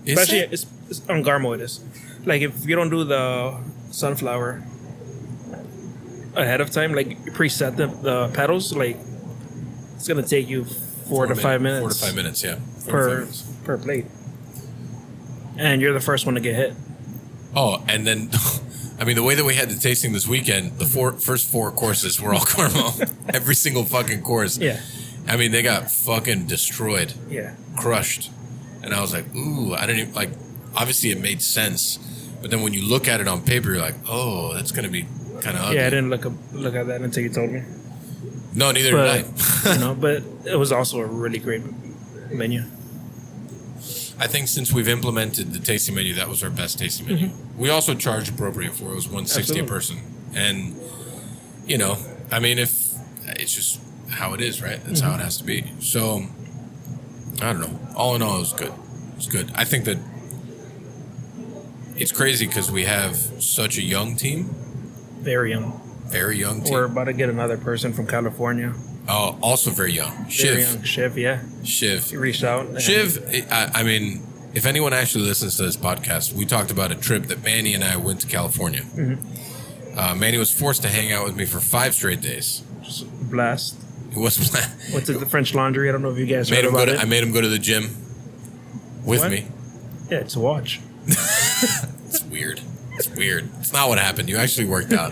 Is Especially it? it's on Garmo. It is. Like, if you don't do the sunflower ahead of time, like you preset the petals, like it's gonna take you 4 to 5 minutes. 4 to 5 minutes, yeah. 4 to 5 per minutes. per plate, and you're the first one to get hit. Oh, and then, I mean, the way that we had the tasting this weekend, the first 4 courses were all caramel. Every single fucking course. Yeah. I mean, they got fucking destroyed. Yeah. Crushed. And I was like, ooh, I didn't even, like, obviously it made sense. But then when you look at it on paper, you're like, oh, that's going to be kind of ugly. Yeah, I didn't look at that until you told me. No, neither But did I. but it was also a really great menu. I think since we've implemented the tasting menu, that was our best tasting menu. We also charged appropriate for it. It was $160 a person. And, I mean, if it's just how it is, right? That's how it has to be. So, I don't know. All in all, it was good. It's good. I think that it's crazy because we have such a young team. Very young. Very young team. We're about to get another person from California. Oh, also very young. Very young. Shiv, yeah. Shiv. He reached out. and- Shiv, I mean, if anyone actually listens to this podcast, we talked about a trip that Manny and I went to California. Manny was forced to hang out with me for 5 straight days. Just blast. It was Went to the French Laundry. I don't know if you guys made heard him go about to, I it. made him go to the gym with What? me. Yeah, to watch. It's weird. It's weird. It's not what happened. You actually worked out.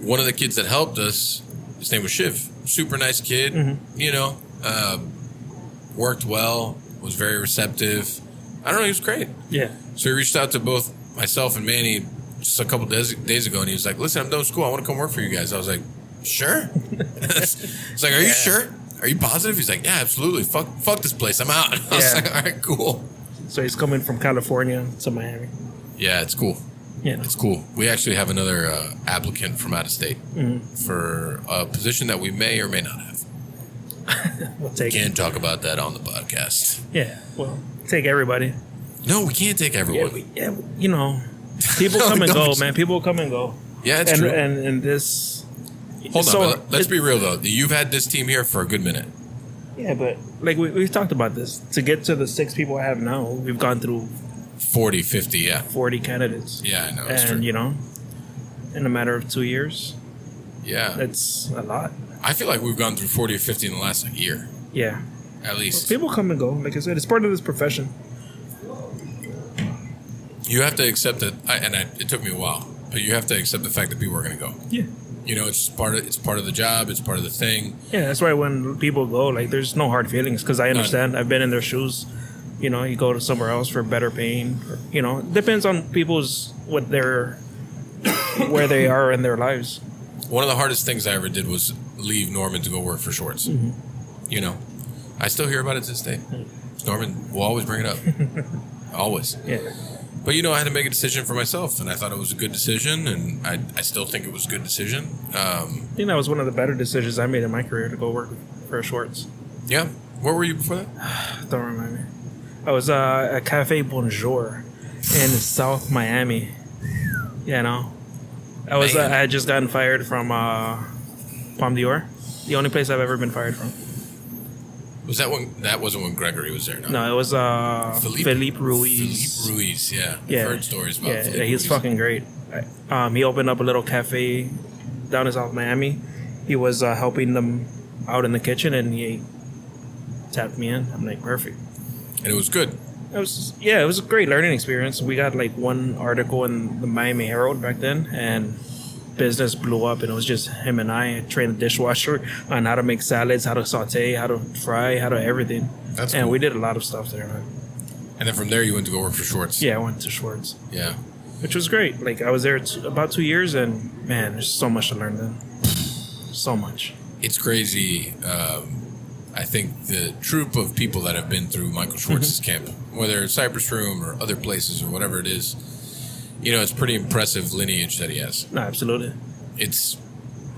One of the kids that helped us, his name was Shiv. Super nice kid, worked well, was very receptive. I don't know, he was great. Yeah. So he reached out to both myself and Manny just a couple days ago, and he was like, "Listen, I'm done with school. I want to come work for you guys." I was like, "Sure." It's like, "Are you sure? Are you positive?" He's like, "Yeah, absolutely. Fuck this place. I'm out." I was like, "All right, cool." So he's coming from California to Miami. Yeah, it's cool. Yeah. It's cool. We actually have another applicant from out of state for a position that we may or may not have. We'll take Can't talk about that on the podcast. Yeah. Well, take everybody. No, we can't take everyone. You know, people No, come and don't. go, man. People come and go. Yeah, it's and, true. And this. Hold so on, but let's be real though. You've had this team here for a good minute. Yeah, but like we've talked about this. To get to the 6 people I have now, we've gone through 40, 50, yeah. 40 candidates. Yeah, I know. It's true. And, you know, in a matter of 2 years, Yeah. that's a lot. I feel like we've gone through 40 or 50 in the last like year, Yeah. at least. People come and go. Like I said, it's part of this profession. You have to accept that, it took me a while, but you have to accept the fact that people are going to go. Yeah. You know, it's part of the job. It's part of the thing. Yeah, that's why when people go, like, there's no hard feelings because I understand. I've been in their shoes. You know, you go to somewhere else for better paying. Or, you know, it depends on people's where they are in their lives. One of the hardest things I ever did was leave Norman to go work for Schwartz. You know, I still hear about it to this day. Norman will always bring it up. Always. Yeah. But, you know, I had to make a decision for myself, and I thought it was a good decision, and I still think it was a good decision. I think that was one of the better decisions I made in my career to go work for Schwartz. Yeah. Where were you before that? Don't remind me. I was at Cafe Bonjour in South Miami. You know, I had just gotten fired from Palm Dior, the only place I've ever been fired from. Was that when? That wasn't when Gregory was there. No, it was Felipe Ruiz. Felipe Ruiz, yeah. Yeah. I've heard stories about Felipe He's Ruiz. fucking great. He opened up a little cafe down in South Miami. He was helping them out in the kitchen, and he tapped me in. I'm like, perfect. And it was good. It was a great learning experience. We got like one article in the Miami Herald back then, and business blew up, and it was just him and I trained the dishwasher on how to make salads, how to saute, how to fry, how to everything. That's and cool. we did a lot of stuff there, man. And then from there, you went to go work for Schwartz. Yeah, I went to Schwartz, Yeah. which was great. Like I was there about 2 years, and man, there's so much to learn then. So much. It's crazy. I think the troop of people that have been through Michael Schwartz's camp, whether it's Cypress Room or other places or whatever it is, you know, it's pretty impressive lineage that he has. No, absolutely. It's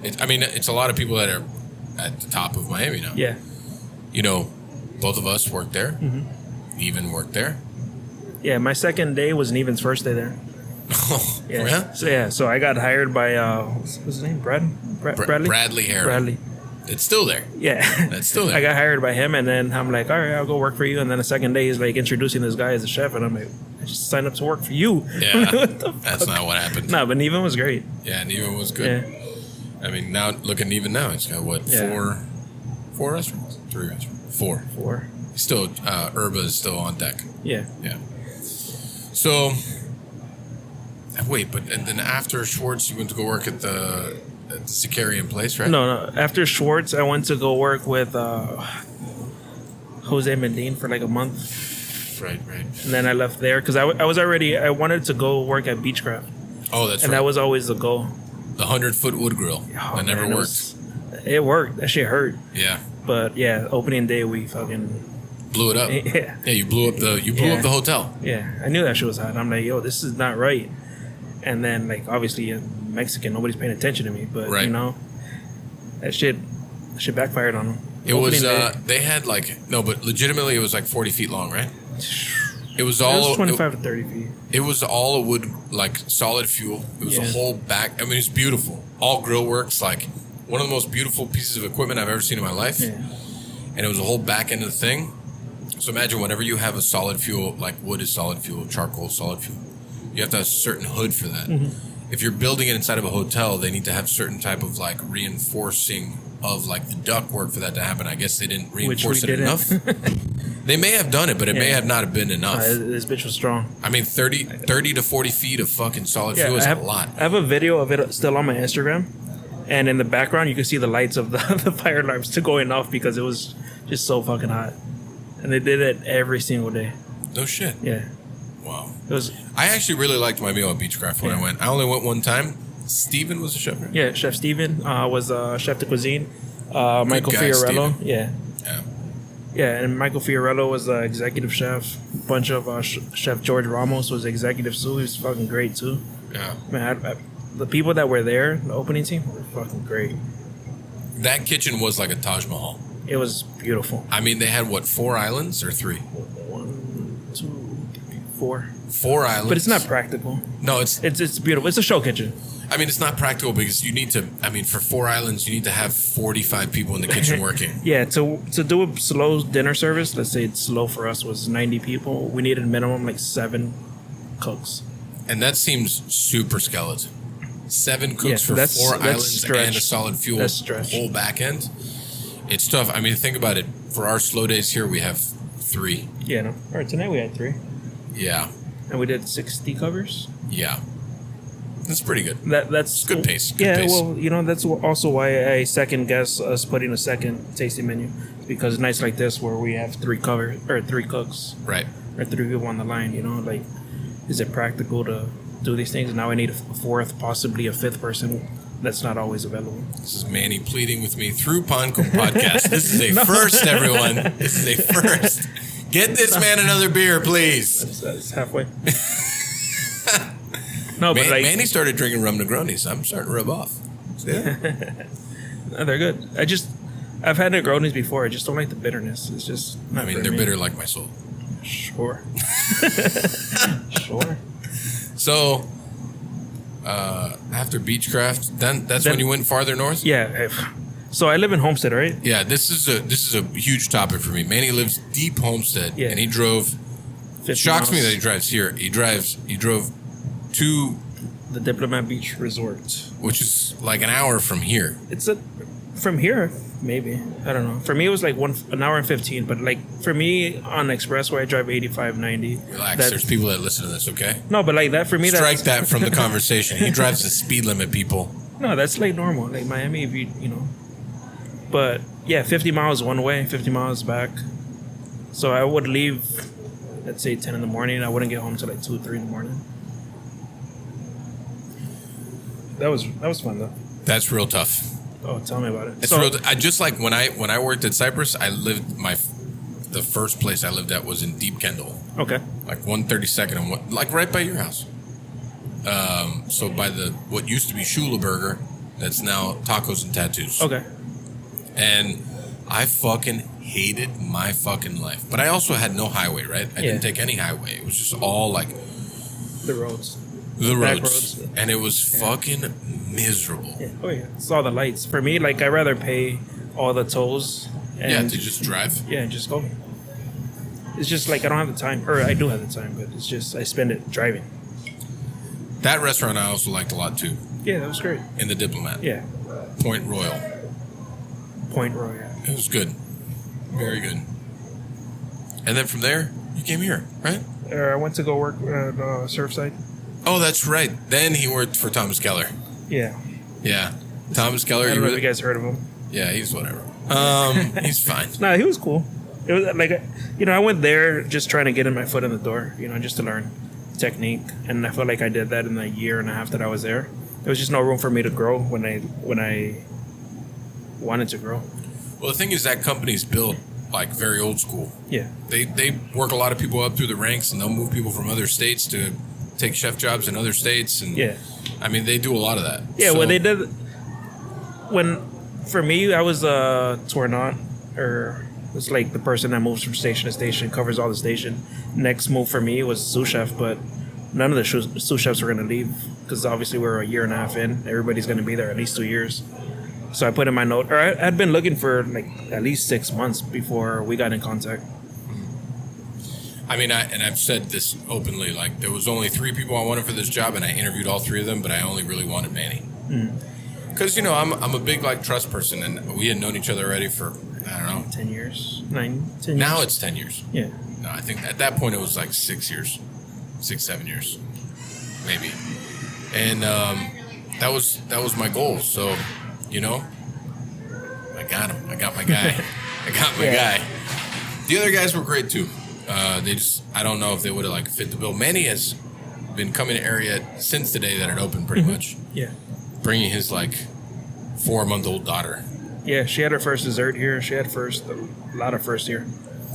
a lot of people that are at the top of Miami now. Yeah. You know, both of us worked there. Even worked there. Yeah, my second day was Neven's first day there. Yeah. So I got hired by what's his name? Bradley? Bradley Harris. Bradley. It's still there. Yeah. That's still there. I got hired by him, and then I'm like, all right, I'll go work for you. And then the second day, he's like introducing this guy as a chef, and I'm like, I just signed up to work for you. Yeah. What the That's fuck? not what happened. No, but Neven was great. Yeah, Neven was good. Yeah. I mean, now look at Neven now. It's got what, Yeah. four restaurants? 3 restaurants. 4. 4. Still, Herba is still on deck. Yeah. Yeah. So, wait, and then after Schwartz, you went to go work at the Sicarian place, right? No. After Schwartz, I went to go work with Jose Medin for like a month. Right. And then I left there because I wanted to go work at Beechcraft. Oh, that's And right. that was always the goal. The 100-foot wood grill. Oh, that never man, worked. It worked. That shit hurt. Yeah. But yeah, opening day we fucking Blew it up. yeah. Yeah, you blew up the hotel. Yeah, I knew that shit was hot. I'm like, yo, this is not right. And then, like, obviously, in Mexican, nobody's paying attention to me. But, Right. you know, that shit backfired on them. It was, Opening day, they had but legitimately it was like 40 feet long, right? It was it all, was 25 to 30 feet. it was all a wood, like solid fuel. It was a Yeah. whole back. I mean, it's beautiful. All grill works, like one of the most beautiful pieces of equipment I've ever seen in my life. Yeah. And it was a whole back end of the thing. So imagine whenever you have a solid fuel, like wood is solid fuel, charcoal is solid fuel, you have to have a certain hood for that. If you're building it inside of a hotel, they need to have certain type of like reinforcing of like the ductwork for that to happen. I guess they didn't reinforce it didn't. enough. They may have done it, but it may Yeah. have not been enough. This bitch was strong. I mean, 30 to 40 feet of fucking solid fuel is I a have, lot. I have a video of it still on my Instagram. And in the background, you can see the lights of the fire alarms still going off because it was just so fucking hot. And they did it every single day. No shit. Yeah. Wow. It was I actually really liked my meal at Beechcraft when I went. I only went one time. Steven was a chef, right? yeah. Chef Steven was chef de cuisine. Michael guy, Fiorello, Steven. yeah. Yeah. Yeah, and Michael Fiorello was the executive chef. Bunch of Chef George Ramos was executive too. He was fucking great too. Yeah. Man, the people that were there, the opening team, were fucking great. That kitchen was like a Taj Mahal. It was beautiful. I mean, they had, what, 4 islands or 3? 1, 2, 3, 4. 4 islands. But it's not practical. No, it's... It's beautiful. It's a show kitchen. I mean, it's not practical because you need to... I mean, for 4 islands, you need to have 45 people in the kitchen working. Yeah, to do a slow dinner service, let's say it's slow for us, was 90 people. We needed minimum like 7 cooks. And that seems super skeleton. 7 cooks Yeah, for that's- 4 that's islands stretch. and a solid fuel That's stretch. whole back end. It's tough. I mean, think about it. For our slow days here, we have 3. Yeah, no. All right, tonight we had 3. Yeah. And we did 60 covers. Yeah. That's pretty good. That's Good pace. Good yeah, pace. well, that's also why I second guess us putting a second tasting menu, because nights like this where we have 3 cooks Right. or 3 people on the line, like, is it practical to do these things? Now I need a 4th, possibly a 5th person. That's not always available. This is Manny pleading with me through Pancom Podcast. This is a first, everyone. This is a first. Get this man another beer, please. That's halfway. No, but like Manny started drinking rum Negronis. I'm starting to rub off. Yeah. no, they're good. I've had Negronis before. I just don't like the bitterness. It's just not I mean, for they're me. bitter like my soul. Sure. Sure. So, after Beechcraft, that's when you went farther north? Yeah. So I live in Homestead, right? Yeah, this is a huge topic for me. Manny lives deep Homestead, Yeah. and he drove. 50 It shocks me miles. that he drives here. He drove to, The Diplomat Beach Resort. which is like an hour from here. It's from here, maybe. I don't know. For me, it was like an hour and 15. But like for me on the expressway, I drive 85, 90. Relax. There's people that listen to this, okay? No, but like that for me, Strike that's, that from the conversation. He drives the speed limit, people. No, that's like normal. Like Miami, if you know. But yeah, 50 miles one way, 50 miles back. So I would leave, let's say 10 in the morning. I wouldn't get home till like 2, 3 in the morning. That was fun though. That's real tough. Oh, tell me about it. It's real. I just like when I worked at Cypress, I lived the first place I lived at was in Deep Kendall, Okay. like 132nd and like right by your house. So by what used to be Shula Burger, that's now Tacos and Tattoos. Okay. And I fucking hated my fucking life, but I also had no highway. Right? I didn't take any highway. It was just all like The roads. the Back roads, roads. and it was fucking miserable. Yeah. Oh yeah. It's all the lights. For me, like I'd rather pay all the tolls and Yeah, to just drive. yeah, just go. It's just like I don't have the time, or I do have the time, but it's just I spend it driving. That restaurant I also liked a lot too, Yeah, that was great. in the Diplomat. Yeah. Point Royal. Point Royal. It was good. Very good. And then from there, you came here, right? I went to go work at Surfside. Oh, that's right. Then he worked for Thomas Keller. Yeah. Yeah. Thomas Keller. I he don't know if really- you guys heard of him. yeah, he's whatever. He's fine. No, he was cool. It was like, I went there just trying to get in my foot in the door, just to learn technique. And I felt like I did that in the year and a half that I was there. There was just no room for me to grow when I wanted to grow. Well, the thing is that company's built like very old school. Yeah. They work a lot of people up through the ranks, and they'll move people from other states to take chef jobs in other states. And Yeah. I mean, they do a lot of that. Yeah, So- well, they did. For me, I was a tournant, or it's like the person that moves from station to station, covers all the station. Next move for me was sous chef, but none of the sous chefs were going to leave because obviously we're a year and a half in. Everybody's going to be there at least 2 years. So I put in my note, or I had been looking for like at least 6 months before we got in contact. I mean, I've said this openly. Like, there was only 3 people I wanted for this job, and I interviewed all 3 of them, but I only really wanted Manny. Because I'm a big like trust person, and we had known each other already for I don't know. 10 years, 10 years. Now it's 10 years. Yeah. No, I think at that point it was like 6 years, 7 years, maybe. And that was my goal. So, I got him. I got my guy. I got my guy. The other guys were great too. I don't know if they would have like fit the bill. Manny has been coming to area since the day that it opened, pretty much. Yeah. Bringing his like 4-month-old daughter, Yeah, she had her first dessert here. She had a lot of first here.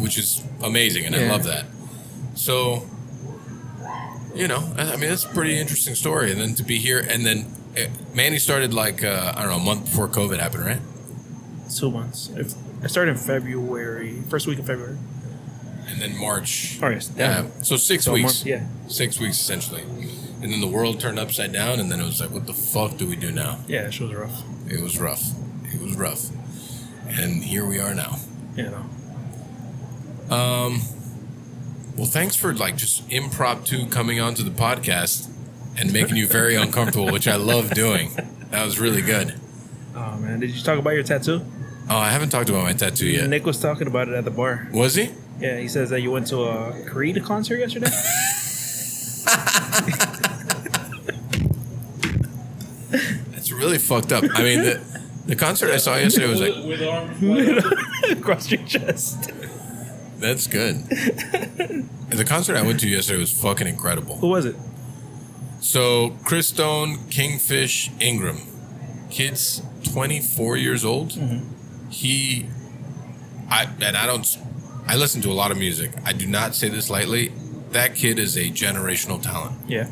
which is amazing, and I Yeah. love that. So, you know, I mean, it's a pretty interesting story. And then to be here, and then Manny started like I don't know, a month before COVID happened, right? 2 months. I started in February, first week of February. And then March. Oh, yes. Yeah. So 6 So a weeks. month, yeah. 6 weeks essentially. And then the world turned upside down, and then it was like, what the fuck do we do now? Yeah, she was rough. It was rough. It was rough. And here we are now. You know. Well, thanks for like just impromptu coming onto the podcast and making you very uncomfortable, which I love doing. That was really good. Oh, man. Did you talk about your tattoo? Oh, I haven't talked about my tattoo yet. Nick was talking about it at the bar. Was he? Yeah, he says that you went to a Creed concert yesterday. That's really fucked up. I mean, the concert I saw yesterday was like, With arms. Across your chest. that's good. The concert I went to yesterday was fucking incredible. Who was it? So, Chris Stone, Kingfish, Ingram. Kid's 24 years old. I listen to a lot of music. I do not say this lightly. That kid is a generational talent. Yeah.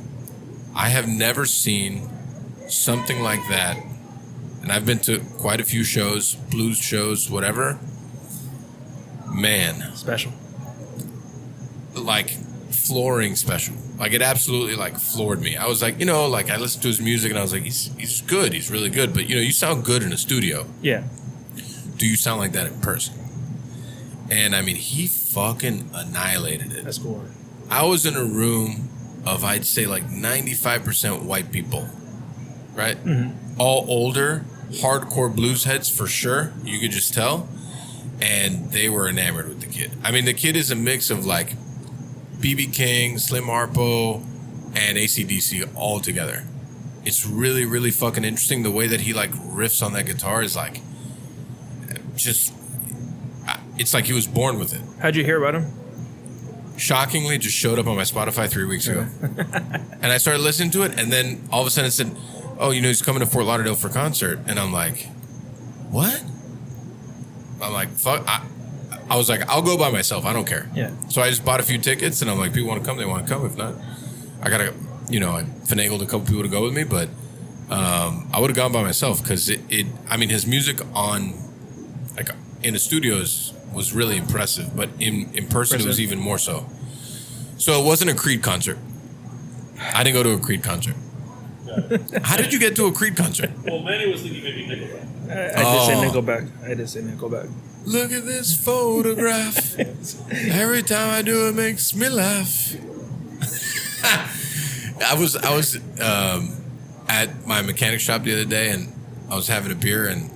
I have never seen something like that. And I've been to quite a few shows, blues shows, whatever. Man, Special. like flooring special. Like it absolutely like floored me. I was like, you know, like I listened to his music and I was like, he's good. He's really good. But you know, you sound good in a studio. Yeah. Do you sound like that in person? And I mean, he fucking annihilated it. That's cool. I was in a room of, I'd say, like 95% white people, right? All older, hardcore blues heads for sure. You could just tell. And they were enamored with the kid. I mean, the kid is a mix of like B.B. King, Slim Harpo, and AC/DC all together. It's really, really fucking interesting. The way that he like riffs on that guitar is like, just, it's like he was born with it. How'd you hear about him? Shockingly, just showed up on my Spotify 3 weeks ago. And I started listening to it, and then all of a sudden it said, oh, you know, he's coming to Fort Lauderdale for a concert. And I'm like, what? I'm like, fuck. I was like, I'll go by myself. I don't care. Yeah. So I just bought a few tickets, and I'm like, people want to come, they want to come. If not, I got to, you know, I finagled a couple people to go with me, but I would have gone by myself because I mean, his music on, like, in the studios was really impressive, but in person it was even more so. So it wasn't a Creed concert. I didn't go to a Creed concert. How did you get to a Creed concert? Well, Manny was thinking maybe Nickelback. I did say Nickelback. Look at this photograph. Every time I do it makes me laugh. I was at my mechanic shop the other day, and I was having a beer, and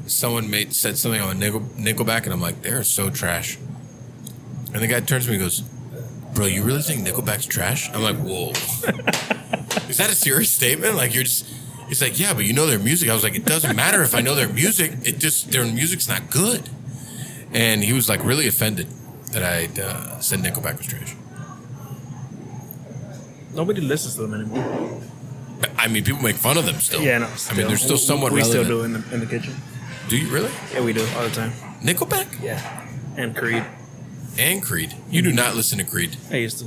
someone said something on Nickelback, and I'm like, they're so trash. And the guy turns to me and goes, bro, you really think Nickelback's trash? I'm like, whoa. Is that a serious statement? Like, you're just... He's like, yeah, but you know their music. I was like, it doesn't matter if I know their music. Their music's not good. And he was like really offended that I said Nickelback was trash. Nobody listens to them anymore. I mean, people make fun of them still. Yeah, no. I mean, they're still somewhat we relevant. still do in the kitchen. Do you really? Yeah, we do all the time. Nickelback? Yeah. And Creed. And Creed. You do not listen to Creed. I used to.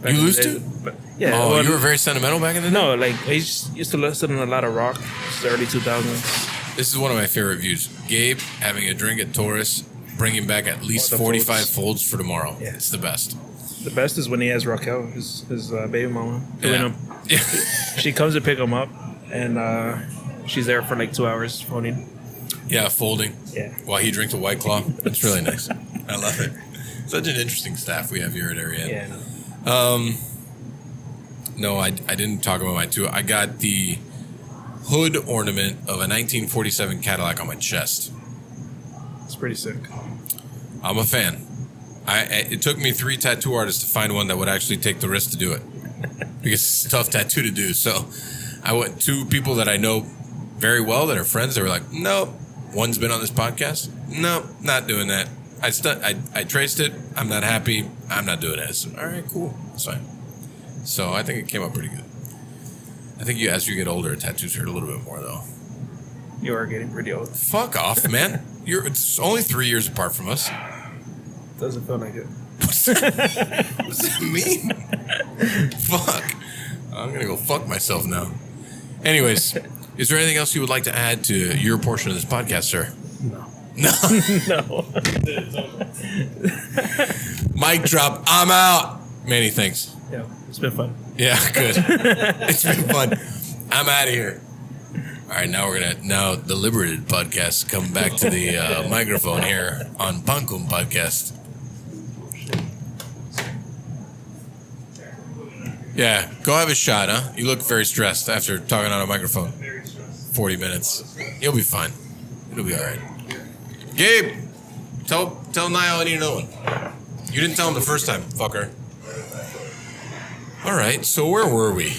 You used to? But, yeah. Oh, well, you were very sentimental back in the day? No, like I used to listen to a lot of rock. It's the early 2000s. This is one of my favorite views. Gabe having a drink at Taurus, bringing back at least The 45 folds for tomorrow. Yeah. It's the best. The best is when he has Raquel, his baby mama, doing him. Yeah. She comes to pick him up, and she's there for like 2 hours phoning. Yeah, folding. Yeah. While he drinks a White Claw. It's really nice. I love it. Such an interesting staff we have here at Ariete. Yeah. No. No, I didn't talk about my two. I got the hood ornament of a 1947 Cadillac on my chest. It's pretty sick. I'm a fan. It took me 3 tattoo artists to find one that would actually take the risk to do it. Because it's a tough tattoo to do. So I went 2 people that I know very well that are friends. They were like, nope. One's been on this podcast. Nope, not doing that. I traced it. I'm not happy. I'm not doing it. I said, all right, cool. That's fine. So I think it came out pretty good. I think as you get older, tattoos hurt a little bit more, though. You are getting pretty old. Fuck off, man. It's only 3 years apart from us. Doesn't feel like it. What's that mean? Fuck. I'm going to go fuck myself now. Anyways, is there anything else you would like to add to your portion of this podcast, sir? No. No. No. Mic drop. I'm out. Manny, thanks. Yeah, it's been fun. Yeah, good. It's been fun. I'm out of here. All right, now the Liberated podcast come back to the microphone here on Pancum Podcast. Yeah, go have a shot, huh? You look very stressed after talking on a microphone. 40 minutes. You'll be fine. It'll be all right. Gabe, tell Niall I need another one. You didn't tell him the first time, fucker. All right, so where were we?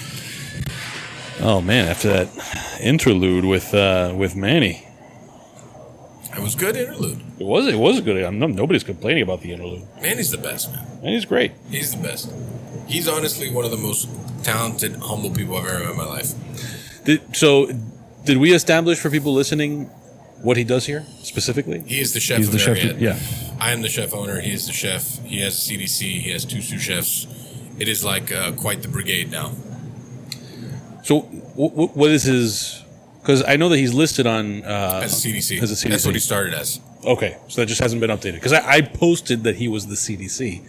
Oh man, after that interlude with Manny, It was good interlude. it was a good. Nobody's complaining about the interlude. Manny's the best, man. Manny's great. He's the best. He's honestly one of the most talented, humble people I've ever met in my life. Did we establish for people listening what he does here specifically? He is the chef He's of the chef. Ariete. Yeah. I am the chef owner. He is the chef. He has CDC. He has 2 sous chefs. It is like quite the brigade now. So what is his? Because I know that he's listed on As a CDC. As a CDC. That's what he started as. Okay, so that just hasn't been updated. Because I posted that he was the CDC.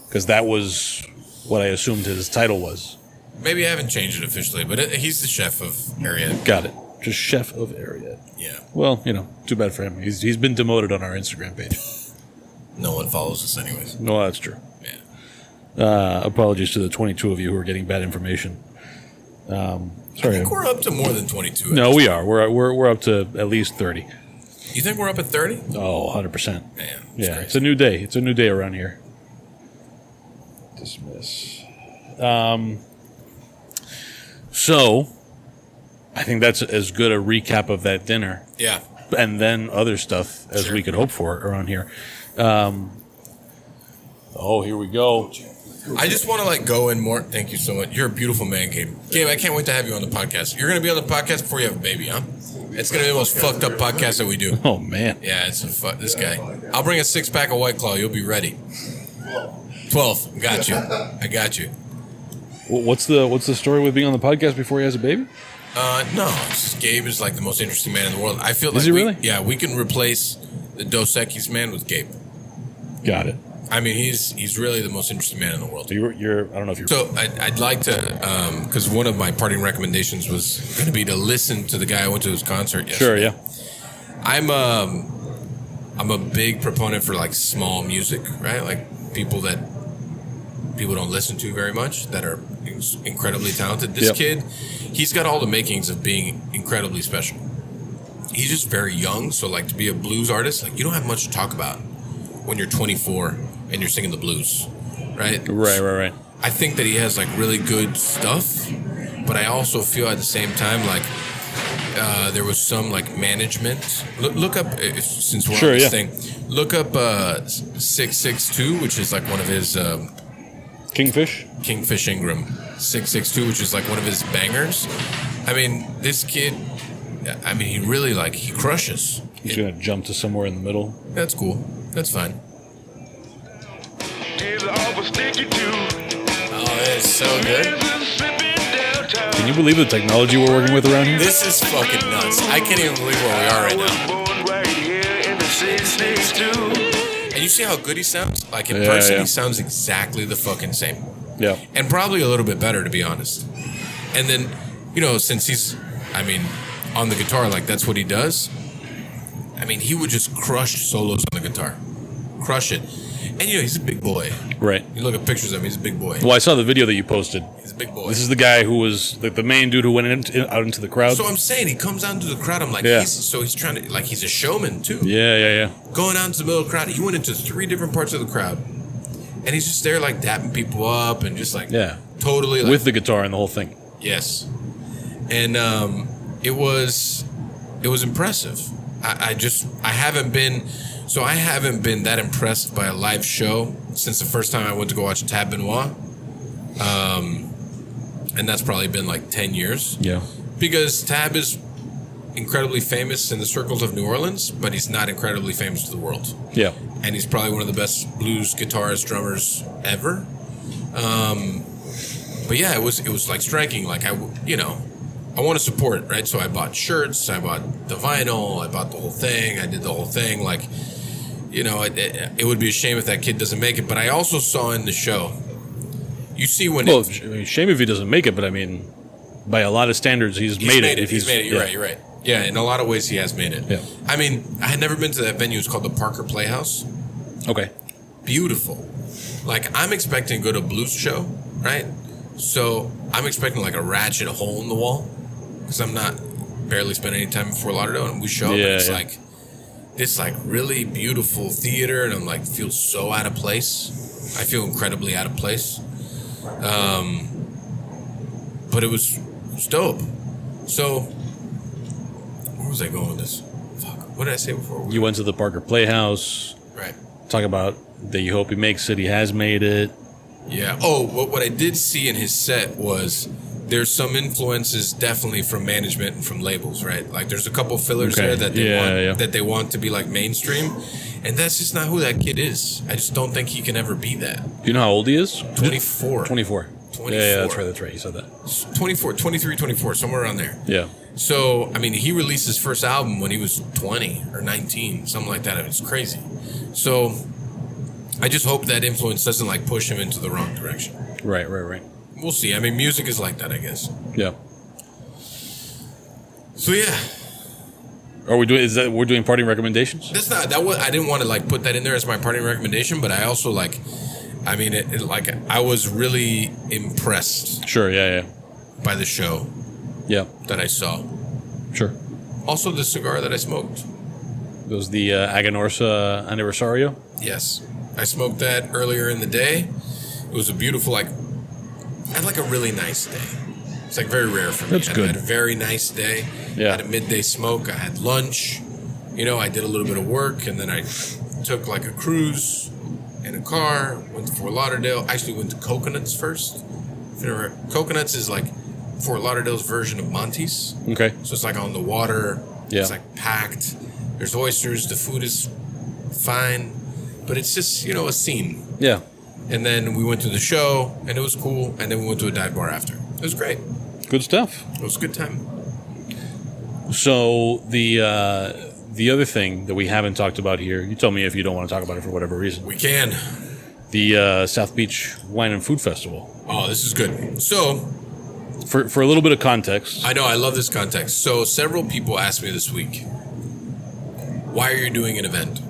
Because that was what I assumed his title was. Maybe I haven't changed it officially, but he's the chef of Ariete. Got it. Just chef of Ariete. Yeah. Well, too bad for him. He's been demoted on our Instagram page. No one follows us anyways. No, that's true. Yeah. Apologies to the 22 of you who are getting bad information. I Sorry. think we're up to more than 22. No, we are. We're up to at least 30. You think we're up at 30? Oh, 100%. Man, Yeah, crazy. it's a new day. It's a new day around here. Dismiss. So, I think that's as good a recap of that dinner, Yeah. and then other stuff as Sure. we could hope for around here. Here we go. I just want to go in more. Thank you so much. You're a beautiful man, Gabe. Gabe, I can't wait to have you on the podcast. You're going to be on the podcast before you have a baby, huh? It's going to be the most fucked up podcast that we do. Oh man. Yeah, it's this guy. I'll bring a 6-pack of White Claw. You'll be ready. 12. Got you. I got you. What's the story with being on the podcast before he has a baby? No, it's just Gabe is the most interesting man in the world. I feel like Is he really? Yeah, we can replace the Dos Equis man with Gabe. Got it. I mean, he's really the most interesting man in the world. So you're I don't know if you're. So I'd like to, because one of my parting recommendations was going to be to listen to the guy I went to his concert yesterday. Sure, yeah. I'm a big proponent for small music, right? Like people that people don't listen to very much that are incredibly talented. This Yep. kid, he's got all the makings of being incredibly special. He's just very young, so to be a blues artist, you don't have much to talk about when you're 24 and you're singing the blues, right? Right. I think that he has really good stuff, but I also feel at the same time there was some management. Look up since we're Sure, on this yeah. thing. Look up 662, which is one of his Kingfish. Kingfish Ingram 662, which is one of his bangers. I mean, this kid. I mean, he really he crushes. He's gonna jump to somewhere in the middle. That's cool. That's fine. Oh, it's so good. Can you believe the technology we're working with around here? This is fucking nuts. I can't even believe where we are right now. And you see how good he sounds? In Yeah, person, yeah. he sounds exactly the fucking same. Yeah. And probably a little bit better, to be honest. And then, since he's, on the guitar, that's what he does. He would just crush solos on the guitar. Crush it. And, he's a big boy. Right. You look at pictures of him, he's a big boy. Well, I saw the video that you posted. He's a big boy. This is the guy who was the main dude who went out into the crowd. So I'm saying, he comes out into the crowd. I'm like, Yeah. he's trying to, he's a showman, too. Yeah. Going out into the middle of the crowd. He went into 3 different parts of the crowd. And he's just there, dapping people up and just, Yeah. totally, With the guitar and the whole thing. Yes. And it was impressive. I haven't been that impressed by a live show since the first time I went to go watch Tab Benoit. And that's probably been like 10 years. Yeah. Because Tab is incredibly famous in the circles of New Orleans, but he's not incredibly famous to the world. Yeah. And he's probably one of the best blues guitarists, drummers ever. But yeah, it was like striking. Like I want to support, right? So I bought shirts, I bought the vinyl, I bought the whole thing, I did the whole thing. Like, it would be a shame if that kid doesn't make it. But I also saw in the show, you see when Well, shame if he doesn't make it, but I mean, by a lot of standards, he's made it. If he's made it. You're right. Yeah, in a lot of ways, he has made it. Yeah. I mean, I had never been to that venue. It's called the Parker Playhouse. Okay. Beautiful. Like, I'm expecting to go to a blues show, right? So I'm expecting like a ratchet hole in the wall because I'm not barely spending any time in Fort Lauderdale, and we show up and it's like this like really beautiful theater, and I'm like feel so out of place. I feel incredibly out of place. But it was dope. So where was I going with this? Fuck. What did I say before? You went to the Parker Playhouse. Right. Talk about that you hope he makes it. He has made it. Yeah. Oh, what I did see in his set was there's some influences definitely from management and from labels, right? Like there's a couple fillers there that they want to be like mainstream, and that's just not who that kid is. I just don't think he can ever be that. Do you know how old he is? 24. 24. Yeah, that's right. You said that. 24, 23, 24, somewhere around there. Yeah. So, I mean, he released his first album when he was 20 or 19, something like that. I mean, it's crazy. So, I just hope that influence doesn't, like, push him into the wrong direction. Right. We'll see. I mean, music is like that, I guess. Yeah. So, yeah. We're doing parting recommendations? That's not, I didn't want to, like, put that in there as my parting recommendation, but I also, like, I mean, I was really impressed. Sure, yeah. By the show. Yeah. That I saw. Sure. Also, the cigar that I smoked. It was the Aganorsa Aniversario? Yes. I smoked that earlier in the day. It was a beautiful, I had like a really nice day. It's like very rare for me. That's good. I had a very nice day. Yeah. I had a midday smoke. I had lunch. I did a little bit of work, and then I took like a cruise in a car, went to Fort Lauderdale. Actually went to Coconuts first. Coconuts is like Fort Lauderdale's version of Monty's. Okay. So it's like on the water. Yeah. It's like packed. There's oysters. The food is fine. But it's just, a scene. Yeah. And then we went to the show, and it was cool. And then we went to a dive bar after. It was great. Good stuff. It was a good time. So the other thing that we haven't talked about here, you tell me if you don't want to talk about it for whatever reason. We can. The South Beach Wine and Food Festival. Oh, this is good. So, for a little bit of context. I know, I love this context. So, several people asked me this week, why are you doing an event?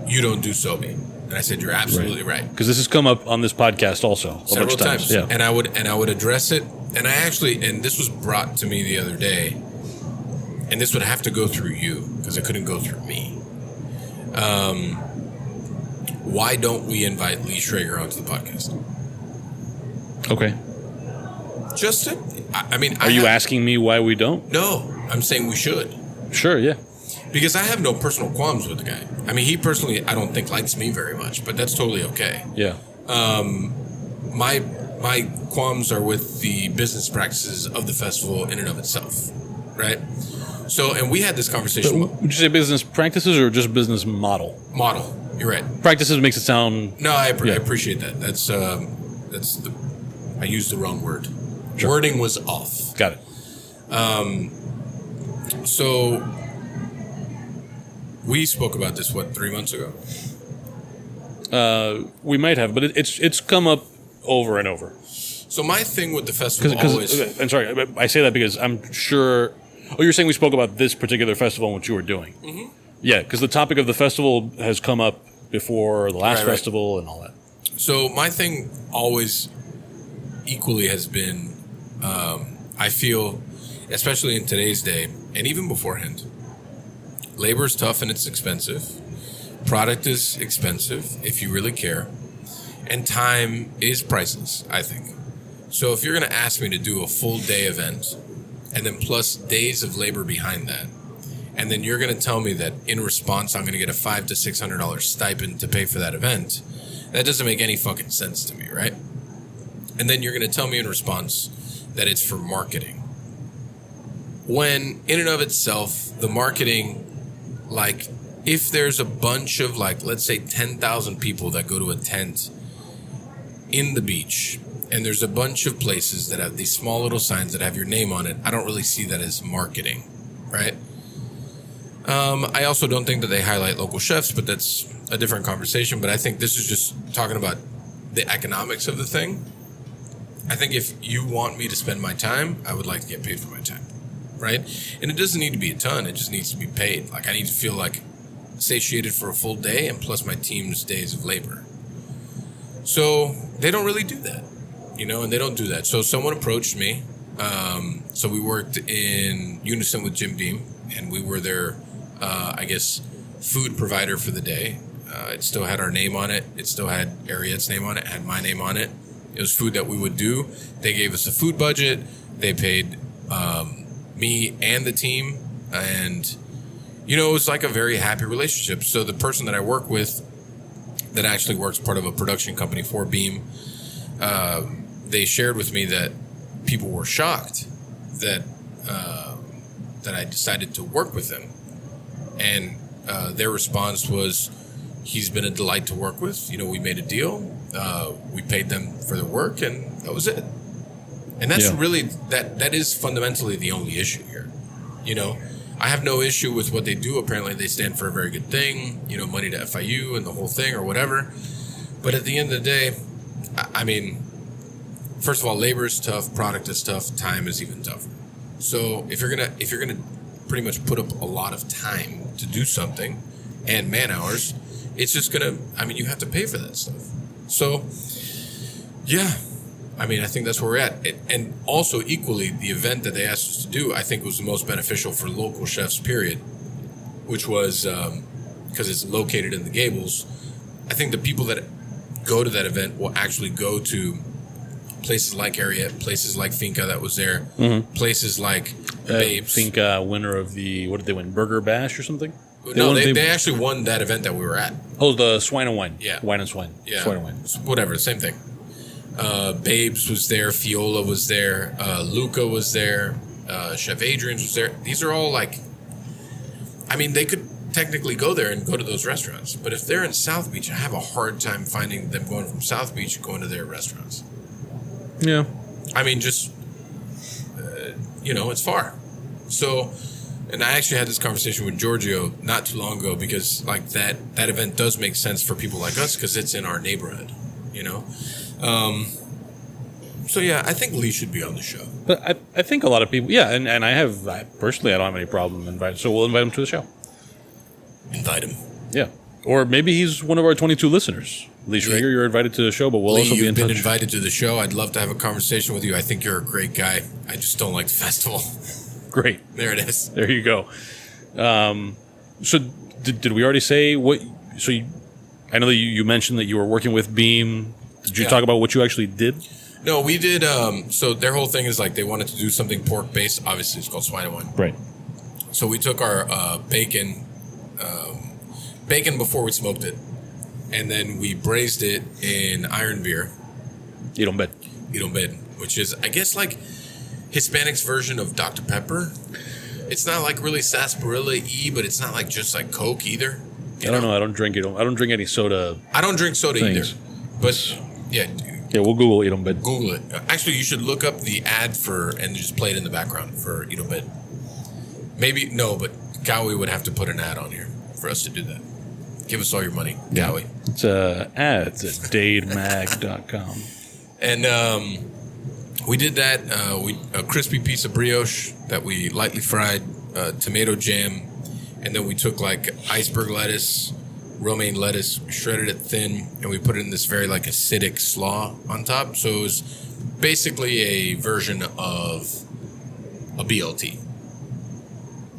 You don't do Sobe. And I said, you're absolutely right. Because this has come up on this podcast also. Several times. Yeah. And I would address it. And and this was brought to me the other day. And this would have to go through you, because it couldn't go through me. Why don't we invite Lee Schrager onto the podcast? Okay. Just to, I mean... Are you asking me why we don't? No, I'm saying we should. Sure, yeah. Because I have no personal qualms with the guy. I mean, he personally, I don't think likes me very much, but that's totally okay. Yeah. My qualms are with the business practices of the festival in and of itself, right? So, and we had this conversation. Would you say business practices or just business model? Model. You're right. Practices makes it sound... No, I appreciate that. That's I used the wrong word. Sure. Wording was off. Got it. So we spoke about this, 3 months ago? We might have, but it's come up over and over. So my thing with the festival always... I'm sorry, I say that because I'm sure... Oh, you're saying we spoke about this particular festival and what you were doing. Mm-hmm. Yeah, because the topic of the festival has come up before the last festival and all that. So my thing always equally has been, I feel, especially in today's day, and even beforehand, labor is tough and it's expensive. Product is expensive if you really care. And time is priceless, I think. So if you're going to ask me to do a full day event, and then plus days of labor behind that, and then you're going to tell me that in response I'm going to get a $500 to $600 stipend to pay for that event, That doesn't make any fucking sense to me, right? And then you're going to tell me in response that it's for marketing. When, in and of itself, the marketing, like, if there's a bunch of, like, let's say 10,000 people that go to a tent in the beach, and there's a bunch of places that have these small little signs that have your name on it, I don't really see that as marketing, right? I also don't think that they highlight local chefs, but that's a different conversation. But I think this is just talking about the economics of the thing. I think if you want me to spend my time, I would like to get paid for my time, right? And it doesn't need to be a ton. It just needs to be paid. Like, I need to feel like satiated for a full day and plus my team's days of labor. So they don't really do that, you know, and they don't do that. So someone approached me. So we worked in unison with Jim Beam, and we were their, I guess, food provider for the day. It still had our name on it. It still had Ariete's name on it. It had my name on it. It was food that we would do. They gave us a food budget. They paid me and the team. And, you know, it was like a very happy relationship. So the person that I work with that actually works part of a production company for Beam, they shared with me that people were shocked that that I decided to work with him. And their response was, he's been a delight to work with. You know, we made a deal. We paid them for their work, and that was it. And that's really, that is fundamentally the only issue here. You know, I have no issue with what they do. Apparently they stand for a very good thing, you know, money to FIU and the whole thing or whatever. But at the end of the day, I mean, first of all, labor is tough, product is tough, time is even tougher. So if you're gonna pretty much put up a lot of time to do something and man hours, it's just gonna, I mean, you have to pay for that stuff. So yeah, I mean, I think that's where we're at. And also equally, the event that they asked us to do, I think was the most beneficial for local chefs, period, which was, because it's located in the Gables. I think the people that go to that event will actually go to places like Ariete, places like Finca that was there, places like Babes. Finca, winner of the, what did they win, Burger Bash or something? They actually won that event that we were at. Oh, the Swine and Wine. Yeah. Wine and Swine. Yeah. Swine and Wine. Whatever, same thing. Babes was there, Fiola was there, Luca was there, Chef Adrian's was there. These are all like, I mean, they could technically go there and go to those restaurants. But if they're in South Beach, I have a hard time finding them going from South Beach going to their restaurants. Yeah. I mean, just, you know, it's far. So, and I actually had this conversation with Giorgio not too long ago because, like, that event does make sense for people like us because it's in our neighborhood, you know? So, yeah, I think Lee should be on the show. But I think a lot of people, yeah, and I personally, I don't have any problem inviting, so we'll invite him to the show. Invite him. Yeah. Or maybe he's one of our 22 listeners. Lee Schrager, you're invited to the show, but we'll also be in you've touch. been invited to the show. I'd love to have a conversation with you. I think you're a great guy. I just don't like the festival. Great. There it is. There you go. So did we already say what? So I know that you mentioned that you were working with Beam. Did you talk about what you actually did? No, we did. So their whole thing is like they wanted to do something pork based. Obviously, it's called Swine and Wine. Right. So we took our bacon before we smoked it, and then we braised it in iron beer. You don't bet. Which is, I guess, like Hispanics' version of Dr. Pepper. It's not like really sarsaparilla-y, but it's not like just like Coke either. I don't know. I don't drink it. I don't drink any soda. I don't drink soda things. either. But yeah, we'll Google Eat 'em Bet. Google it. Actually, you should look up the ad for and just play it in the background for Eat 'em Bet. Maybe no, but Gawi would have to put an ad on here for us to do that. Give us all your money, Gawi. It's ads at dademag.com. And we did that. A crispy piece of brioche that we lightly fried, tomato jam, and then we took like iceberg lettuce, romaine lettuce, shredded it thin, and we put it in this very like acidic slaw on top. So it was basically a version of a BLT.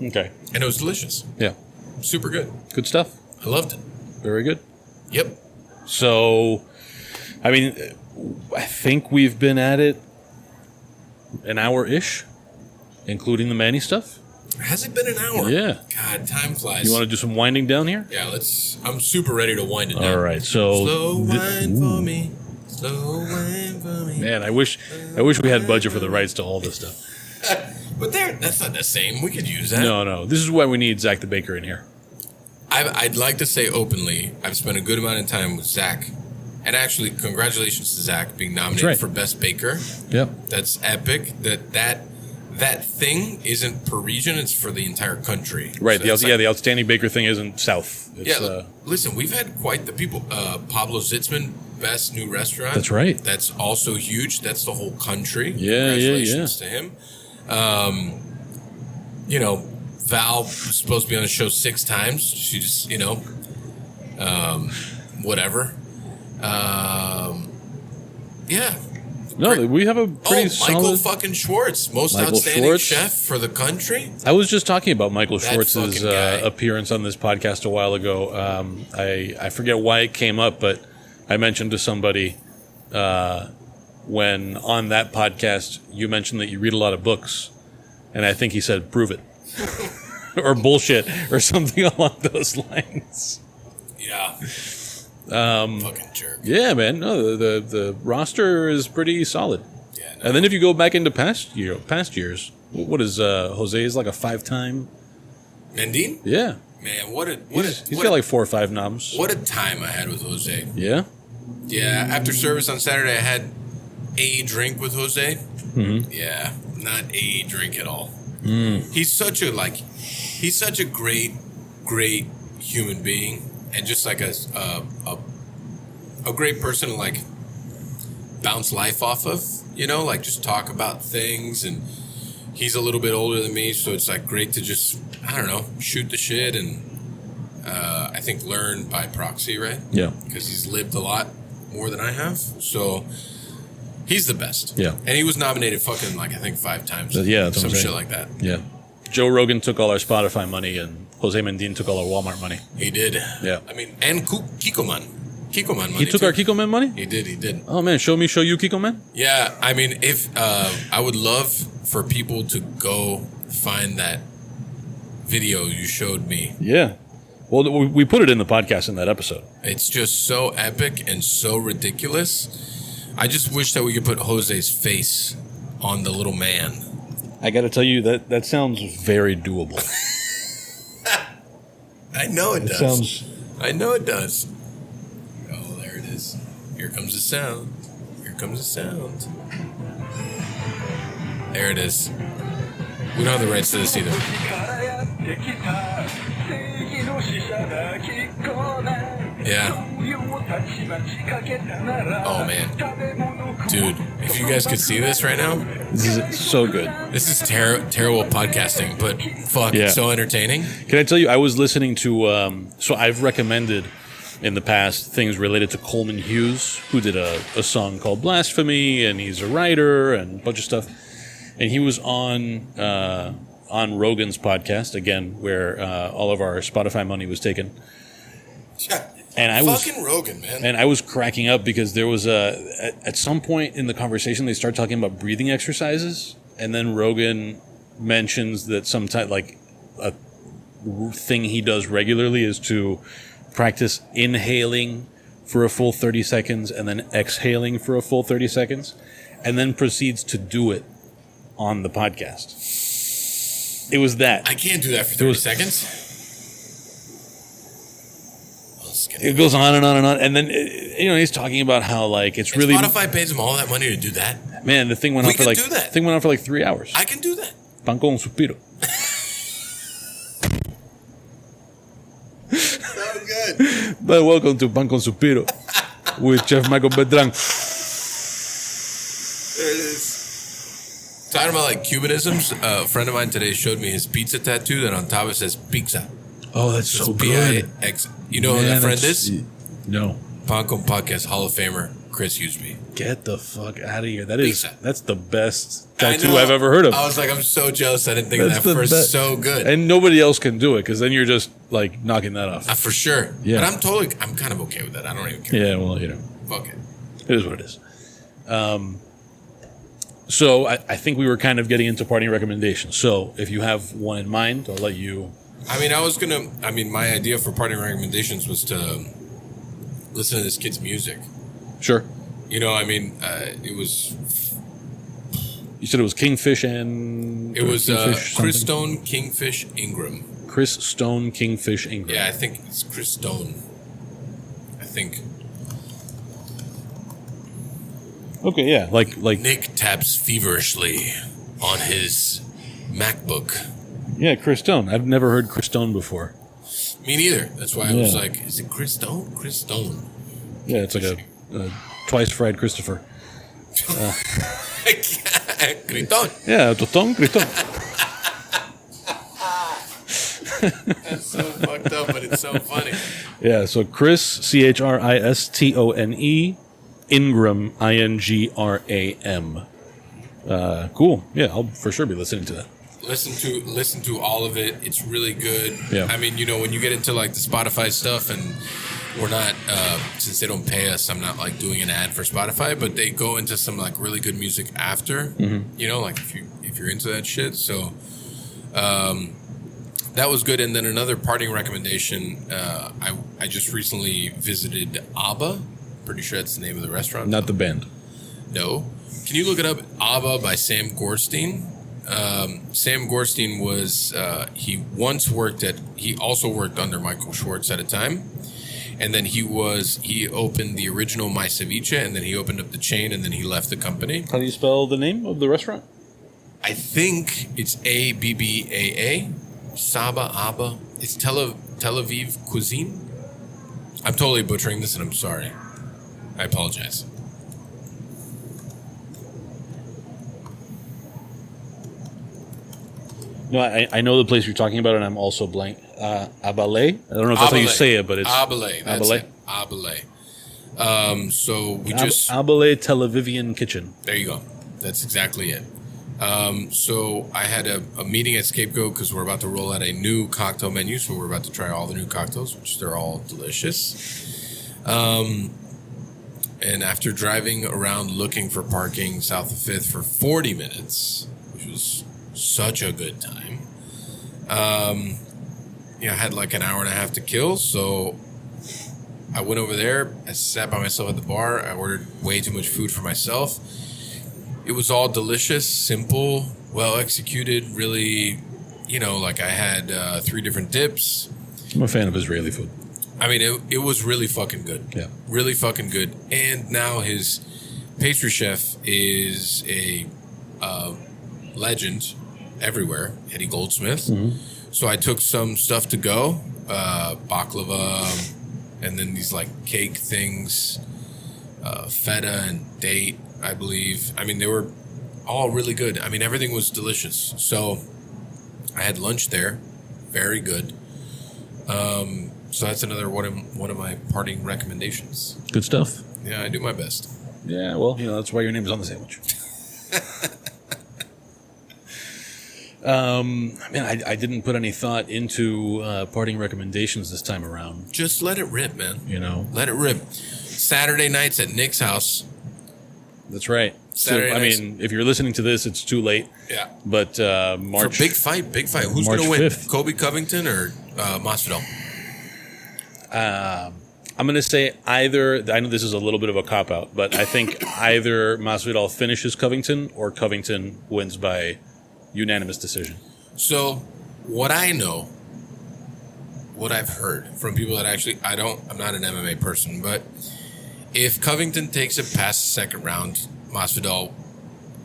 Okay. And it was delicious. Yeah. Super good. Good stuff. I loved it. Very good. Yep. So, I mean, I think we've been at it an hour-ish, including the Manny stuff. Has it been an hour? Yeah. God, time flies. You want to do some winding down here? Yeah, let's. I'm super ready to wind it down. All right. So, Slow wind for me. Slow wind for me. man, I wish we had budget for the rights to all this stuff. But that's not the same. We could use that. No. This is why we need Zach the Baker in here. I'd like to say openly, I've spent a good amount of time with Zach. And actually, congratulations to Zach being nominated right. for Best Baker. Yep. That's epic. That thing isn't per region; it's for the entire country. Right. So The outstanding Baker thing isn't South. It's, listen, we've had quite the people. Pablo Zitzman, Best New Restaurant. That's right. That's also huge. That's the whole country. Yeah, Congratulations to him. Val was supposed to be on the show 6 times. She just, whatever. Yeah. No, we have a pretty solid. Michael fucking Schwartz, most Michael outstanding Schwartz. chef for the country. I was just talking about Michael That Schwartz's fucking guy. appearance on this podcast a while ago. I forget why it came up, but I mentioned to somebody when on that podcast you mentioned that you read a lot of books, and I think he said, "Prove it," or bullshit, or something along those lines. Yeah. Fucking jerk. Yeah, man. No, the roster is pretty solid. Yeah. No. And then if you go back into past years, what is Jose is like a 5-time? Mendine? Yeah, Man, he's got like 4 or 5 noms. what a time I had with Jose. Yeah. Yeah, after service on Saturday, I had a drink with Jose. Mm-hmm. Yeah, not a drink at all. He's such a great human being, and just like a great person to like bounce life off of. Like just talk about things. And he's a little bit older than me, so it's like great to just shoot the shit and I think learn by proxy, right? Yeah. Because he's lived a lot more than I have, so he's the best. Yeah. And he was nominated fucking I think 5 times. Yeah, that's what some I'm saying. shit like that. Yeah. Joe Rogan took all our Spotify money, and Jose Mendine took all our Walmart money. He did. Yeah. I mean, and Kiko Man money. He took too. our Kiko Man money? He did. Oh, man. Show you Kiko Man? Yeah. I mean, if I would love for people to go find that video you showed me. Yeah. Well, we put it in the podcast in that episode. It's just so epic and so ridiculous. I just wish that we could put Jose's face on the little man. I got to tell you, that sounds very doable. I know it does. Sounds... I know it does. Oh, there it is. Here comes the sound. There it is. We don't have the rights to this either. Yeah. Oh, man. Dude, if you guys could see this right now, This is so good. this is terrible podcasting, but fuck, Yeah. it's so entertaining. Can I tell you, I was listening to... so I've recommended in the past things related to Coleman Hughes, who did a song called Blasphemy, and he's a writer and a bunch of stuff. And he was on Rogan's podcast, again, where all of our Spotify money was taken. Yeah. And I Fucking Rogan, man. And I was cracking up because there was at some point in the conversation, they start talking about breathing exercises. And then Rogan mentions that sometimes, like, a thing he does regularly is to practice inhaling for a full 30 seconds and then exhaling for a full 30 seconds, and then proceeds to do it on the podcast. It was that. I can't do that for 30 seconds. It goes on and on and on. And then, he's talking about how, like, it's really... Spotify pays him all that money to do that. Man, the thing went on for like... do that. thing went on for like 3 hours. I can do that. Pan con suspiro. So good. But welcome to Pan con suspiro with Chef Michael Beltrán. There it is. Talking about like Cubanisms, a friend of mine today showed me his pizza tattoo that on top it says pizza. Oh, that's so good. P-I-X. You know who that friend is? No. Pan con Podcast Hall of Famer Chris Hughesby. Get the fuck out of here. Pizza. That's the best I tattoo know. I've ever heard of. I was like, I'm so jealous I didn't think of That's that the first. best. So good. And nobody else can do it, because then you're just like knocking that off. For sure. Yeah. But I'm kind of okay with that. I don't even care. Yeah, well, Fuck it. it is what it is. So I think we were kind of getting into parting recommendations. So if you have one in mind, I'll let you. I mean, my idea for parting recommendations was to listen to this kid's music. Sure. You know, I mean, it was You said it was Kingfish and... It was Kingfish Chris something? Stone, Kingfish, Ingram. Chris Stone, Kingfish, Ingram. Yeah, I think it's Chris Stone. I think. Okay, yeah, like Nick taps feverishly on his MacBook. yeah, Chris Stone. I've never heard Chris Stone before. Me neither. That's why I was Yeah. like, is it Chris Stone? Chris Stone. Yeah, it's like a twice fried Christopher. Criton. Yeah, Tostón, Criston. That's so fucked up, but it's so funny. Yeah, so Chris, Christone, Ingram, Ingram. Cool. Yeah, I'll for sure be listening to that. Listen to all of it. It's really good. Yeah. I mean, you know, when you get into like the Spotify stuff, and we're not since they don't pay us, I'm not like doing an ad for Spotify, but they go into some like really good music after. Mm-hmm. You know, like if you're into that shit. So that was good. And then another parting recommendation. I just recently visited Abba. Pretty sure that's the name of the restaurant. Not the band. No. Can you look it up? Abba by Sam Gorstein. Sam Gorstein was he also worked under Michael Schwartz at a time, and then he opened the original My Ceviche, and then he opened up the chain, and then he left the company. How do you spell the name of the restaurant? I think it's Abbaa, Saba Abba. It's Tel Aviv cuisine. I'm totally butchering this, and I'm sorry. I apologize. No, I know the place you're talking about, and I'm also blank. Abale? I don't know if that's how you say it, but it's... Abale. That's Abale? it. Abale. So we just... Abale Tel Avivian Kitchen. There you go. That's exactly it. So I had a meeting at Scapegoat because we're about to roll out a new cocktail menu. So we're about to try all the new cocktails, which they're all delicious. And after driving around looking for parking south of 5th for 40 minutes, which was such a good time, I had like an hour and a half to kill. So I went over there. I sat by myself at the bar. I ordered way too much food for myself. It was all delicious, simple, well executed, really, like I had 3 different dips. I'm a fan of Israeli food. I mean, it was really fucking good. Yeah. Really fucking good. And now his pastry chef is a legend everywhere, Eddie Goldsmith. Mm-hmm. So I took some stuff to go, baklava, and then these like cake things, feta and date, I believe. I mean, they were all really good. I mean, everything was delicious. So I had lunch there. Very good. So that's another one of my parting recommendations. Good stuff. Yeah, I do my best. Yeah, well, that's why your name is on the sandwich. I didn't put any thought into parting recommendations this time around. Just let it rip, man. Let it rip. Saturday nights at Nick's house. That's right. Saturday nights. If you're listening to this, it's too late. Yeah. But March... For big fight. Who's going to win? 5th. Kobe Covington or Masvidal? I'm going to say either... I know this is a little bit of a cop-out, but I think either Masvidal finishes Covington or Covington wins by unanimous decision. So, what I know, what I've heard from people that actually... I'm not an MMA person, but if Covington takes it past the second round, Masvidal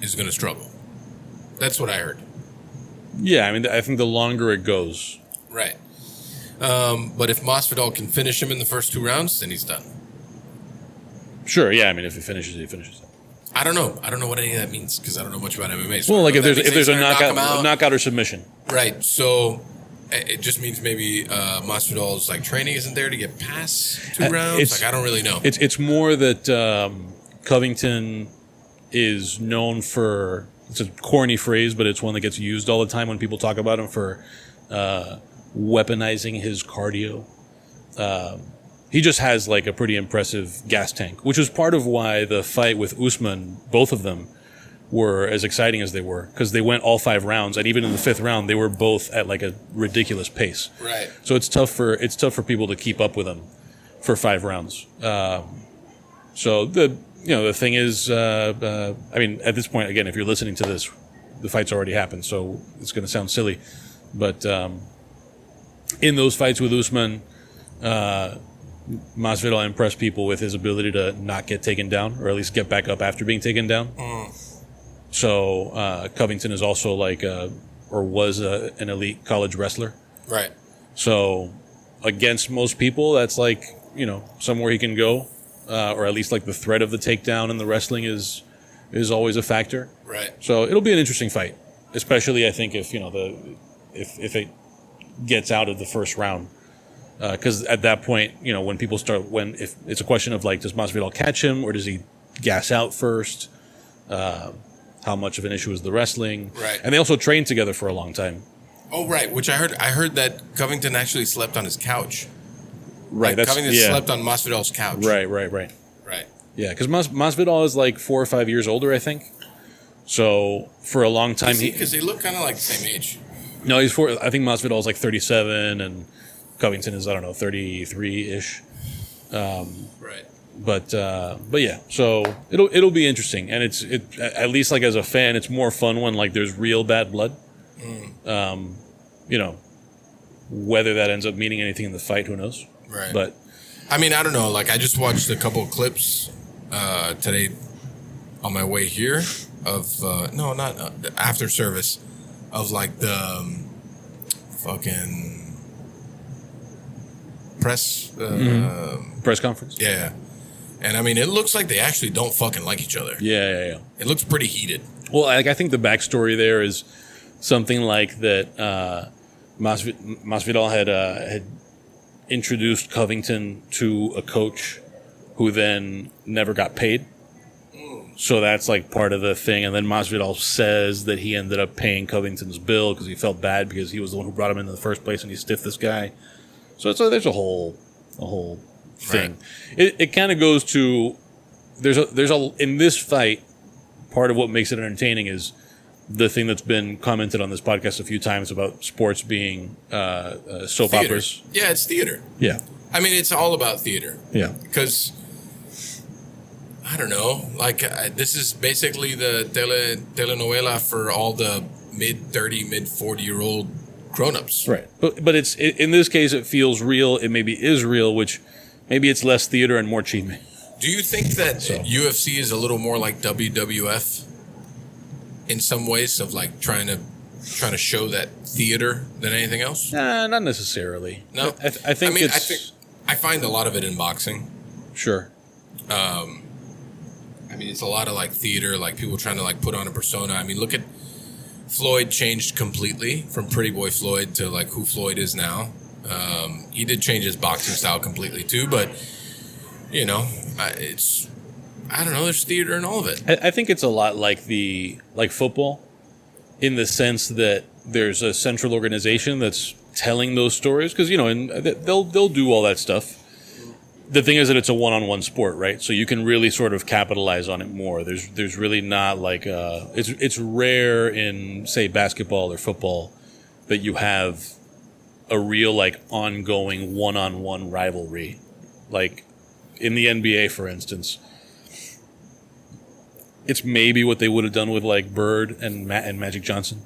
is going to struggle. That's what I heard. Yeah, I mean, I think the longer it goes... Right. But if Masvidal can finish him in the first 2 rounds, then he's done. Sure, yeah. I mean, if he finishes, he finishes. I don't know. I don't know what any of that means because I don't know much about MMA. So well, like if there's a knockout, knockout or submission. Right. So it just means maybe Masvidal's like training isn't there to get past 2 rounds. I don't really know. It's more that Covington is known for, it's a corny phrase, but it's one that gets used all the time when people talk about him for weaponizing his cardio. He just has like a pretty impressive gas tank, which was part of why the fight with Usman, both of them, were as exciting as they were because they went all 5 rounds, and even in the 5th round, they were both at like a ridiculous pace. Right. So it's tough for people to keep up with them for 5 rounds. So the thing is, I mean, at this point, again, if you're listening to this, the fight's already happened, so it's going to sound silly, but in those fights with Usman, Masvidal impressed people with his ability to not get taken down, or at least get back up after being taken down. So Covington is also was an elite college wrestler. Right. So against most people, that's somewhere he can go, or at least like the threat of the takedown and the wrestling is always a factor. Right. So it'll be an interesting fight, especially I think if if it gets out of the first round. Because at that point, when people if it's a question of does Masvidal catch him or does he gas out first? How much of an issue is the wrestling? Right. And they also trained together for a long time. Oh, right. Which I heard that Covington actually slept on his couch. Right. Covington slept on Masvidal's couch. Right. Right. Yeah, because Masvidal is 4 or 5 years older, I think. So for a long time, because they look kind of like the same age. No, I think Masvidal is 37, and Covington is 33-ish. Right. But yeah, so it'll be interesting, and it's at least as a fan, it's more fun when there's real bad blood. Whether that ends up meaning anything in the fight, who knows? Right. But I mean, I don't know. I just watched a couple of clips today on my way here of not after service of the fucking press press conference. Yeah. And I mean, it looks like they actually don't fucking like each other. Yeah. It looks pretty heated. Well, I think the backstory there is something like that. Masvidal had introduced Covington to a coach who then never got paid. So that's part of the thing. And then Masvidal says that he ended up paying Covington's bill because he felt bad because he was the one who brought him into the first place and he stiffed this guy. So there's a whole thing. Right. It kind of goes to in this fight, part of what makes it entertaining is the thing that's been commented on this podcast a few times about sports being soap theater. operas. Yeah, it's theater. Yeah. I mean, it's all about theater. Yeah. Because, I don't know, this is basically the telenovela for all the mid-30, mid-40-year-old grown-ups. Right. But in this case, it feels real. It maybe is real, which maybe it's less theater and more cheap. Do you think that UFC is a little more like WWF in some ways of trying to show that theater than anything else? Nah, not necessarily. No, I think I find a lot of it in boxing. Sure. I mean, it's a lot of theater, people trying to put on a persona. I mean, look at Floyd changed completely from Pretty Boy Floyd to who Floyd is now. He did change his boxing style completely too, but I don't know. There's theater in all of it. I think it's a lot like football, in the sense that there's a central organization that's telling those stories because and they'll do all that stuff. The thing is that it's a one-on-one sport, right? So you can really sort of capitalize on it more. There's really not it's rare in say basketball or football that you have a real ongoing one-on-one rivalry, in the NBA, for instance. It's maybe what they would have done with Bird and Magic Johnson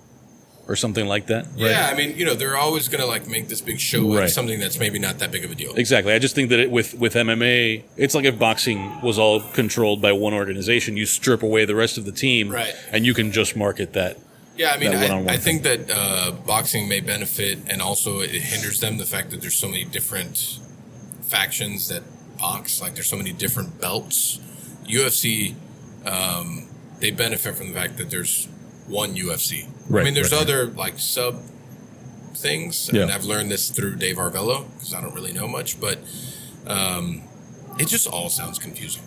or something like that. Right? Yeah, I mean, they're always going to make this big show out of something that's maybe not that big of a deal. Exactly. I just think that with MMA, it's like if boxing was all controlled by one organization, you strip away the rest of the team, right, and you can just market that. Yeah, I mean, I think that boxing may benefit, and also it hinders them, the fact that there's so many different factions that box, there's so many different belts. UFC, they benefit from the fact that there's one UFC. Right, I mean, there's other sub things, and I've learned this through Dave Arvello because I don't really know much, but it just all sounds confusing.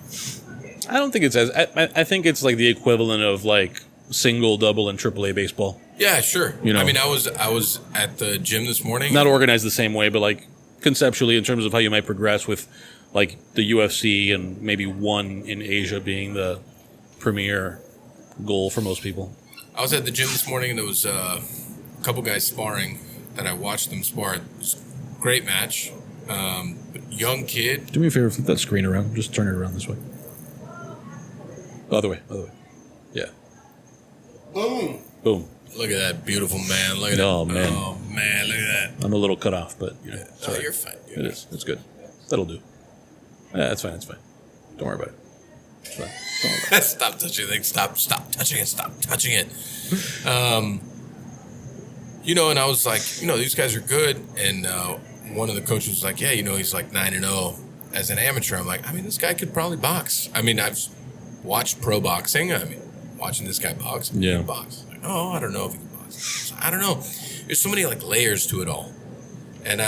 I don't think it's I think it's the equivalent of single, double, and AAA baseball. Yeah, sure. I mean, I was at the gym this morning. Not organized the same way, but conceptually in terms of how you might progress with the UFC and maybe one in Asia being the premier goal for most people. I was at the gym this morning and there was a couple guys sparring that I watched them spar. It was a great match. Young kid. Do me a favor, flip that screen around. Just turn it around this way. Other way. Yeah. Boom. Boom. Look at that beautiful man. Look at Oh, that. man. Oh, man. Look at that. I'm a little cut off, but Oh, you're fine. it is. It's good. That'll do. Yeah, it's fine. It's fine. Don't worry about it. It's fine. Don't worry about it. Stop touching things. Stop touching it. Stop touching it. And I was like, these guys are good. And one of the coaches was like, yeah, he's like 9-0 as an amateur. I'm like, this guy could probably box. I've watched pro boxing. Watching this guy box. He can box. Like, oh, I don't know if he can box. I don't know. There's so many like layers to it all. And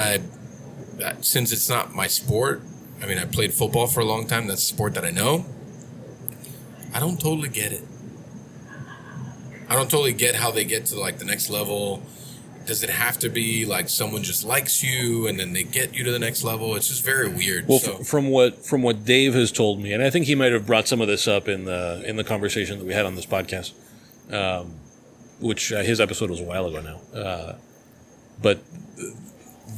since it's not my sport, I played football for a long time. That's a sport that I know. I don't totally get it. I don't totally get how they get to like the next level. Does it have to be like someone just likes you and then they get you to the next level? It's just very weird. Well, from what Dave has told me, and I think he might have brought some of this up in the conversation that we had on this podcast, which his episode was a while ago now. But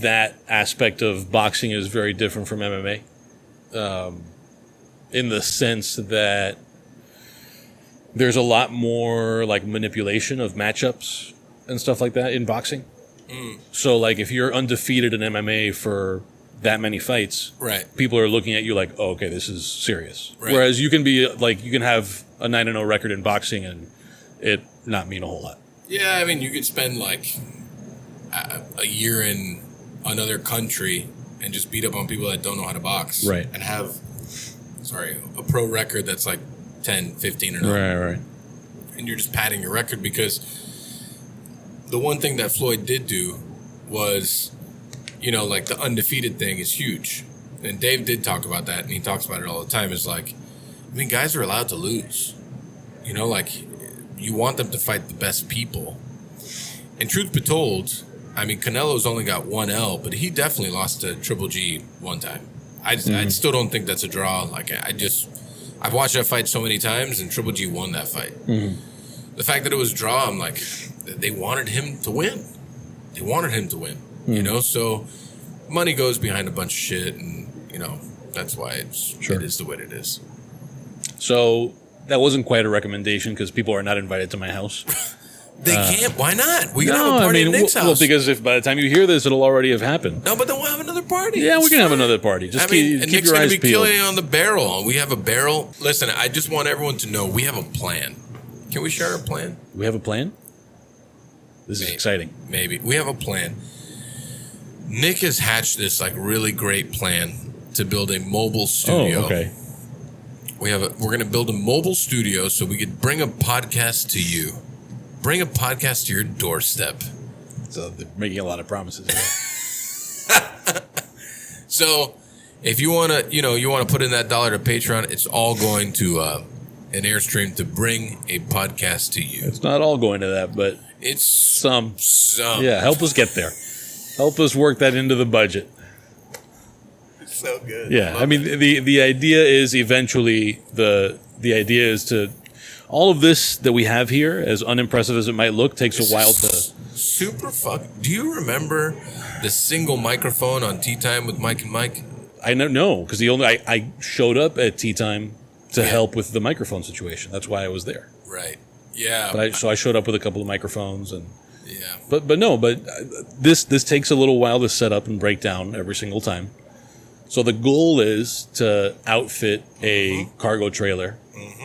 that aspect of boxing is very different from MMA, in the sense that there's a lot more like manipulation of matchups and stuff like that in boxing. So like if you're undefeated in MMA for that many fights, right, people are looking at you like, oh, okay, this is serious. Right. Whereas you can be like, you can have a 9-0 record in boxing and it not mean a whole lot. Yeah, you could spend like a year in another country and just beat up on people that don't know how to box. Right. And have, a pro record that's like 10, 15 or 0. Right. And you're just padding your record because the one thing that Floyd did do was, like the undefeated thing is huge. And Dave did talk about that, and he talks about it all the time. Is like, guys are allowed to lose. Like, you want them to fight the best people. And truth be told, Canelo's only got 1 L, but he definitely lost to Triple G one time. I still don't think that's a draw. Like, I've watched that fight so many times, and Triple G won that fight. Mm-hmm. The fact that it was a draw, I'm like, they wanted him to win. They wanted him to win, So money goes behind a bunch of shit, and that's why it is the way it is. So that wasn't quite a recommendation because people are not invited to my house. They can't. Why not? We can have a party at Nick's house. Well, because if by the time you hear this, it'll already have happened. No, but then we'll have another party. Yeah, we can have another party. Just keep Nick's your going eyes to be peeled. killing it on the barrel. We have a barrel. Listen, I just want everyone to know we have a plan. Can we share our plan? We have a plan? This is exciting. Maybe. We have a plan. Nick has hatched this like really great plan to build a mobile studio. Oh, okay. We're going to build a mobile studio so we could bring a podcast to you. Bring a podcast to your doorstep. So they're making a lot of promises. So if you want to, put in that $1 to Patreon, it's all going to an Airstream to bring a podcast to you. It's not all going to that, but it's some. Yeah, help us get there. Help us work that into the budget. It's so good. Yeah, the idea is eventually the idea is to. All of this that we have here, as unimpressive as it might look, takes a while to... Super fuck. Do you remember the single microphone on Tea Time with Mike and Mike? I know, because I showed up at Tea Time to help with the microphone situation. That's why I was there. Right. Yeah. So I showed up with a couple of microphones and... Yeah. But this takes a little while to set up and break down every single time. So the goal is to outfit a cargo trailer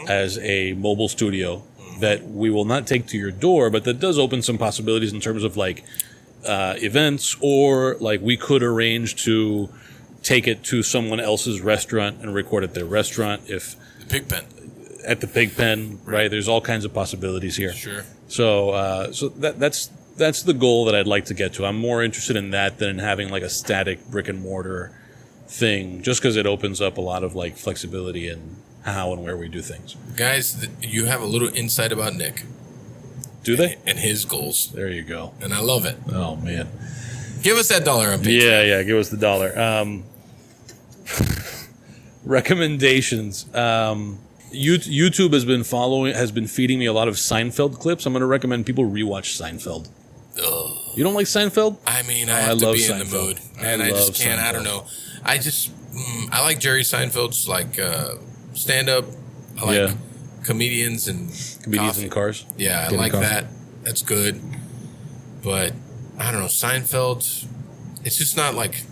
as a mobile studio that we will not take to your door, but that does open some possibilities in terms of like events, or like we could arrange to take it to someone else's restaurant and record at their restaurant if the Pigpen. At the Pigpen, right? There's all kinds of possibilities here. Sure. So that's the goal that I'd like to get to. I'm more interested in that than in having like a static brick and mortar thing, just because it opens up a lot of like flexibility in how and where we do things. Guys, you have a little insight about Nick. Do they? And his goals. There you go. And I love it. Oh, man. Give us that $1 on Patreon. Yeah, give us the $1. Recommendations. YouTube has been feeding me a lot of Seinfeld clips. I'm going to recommend people rewatch Seinfeld. Ugh. You don't like Seinfeld? I mean, I have to be in the mood, and I just can't. Seinfeld. I don't know. I like Jerry Seinfeld's like stand up. I like comedians and coffee. In cars. Yeah, I like that. That's good. But I don't know, Seinfeld. It's just not like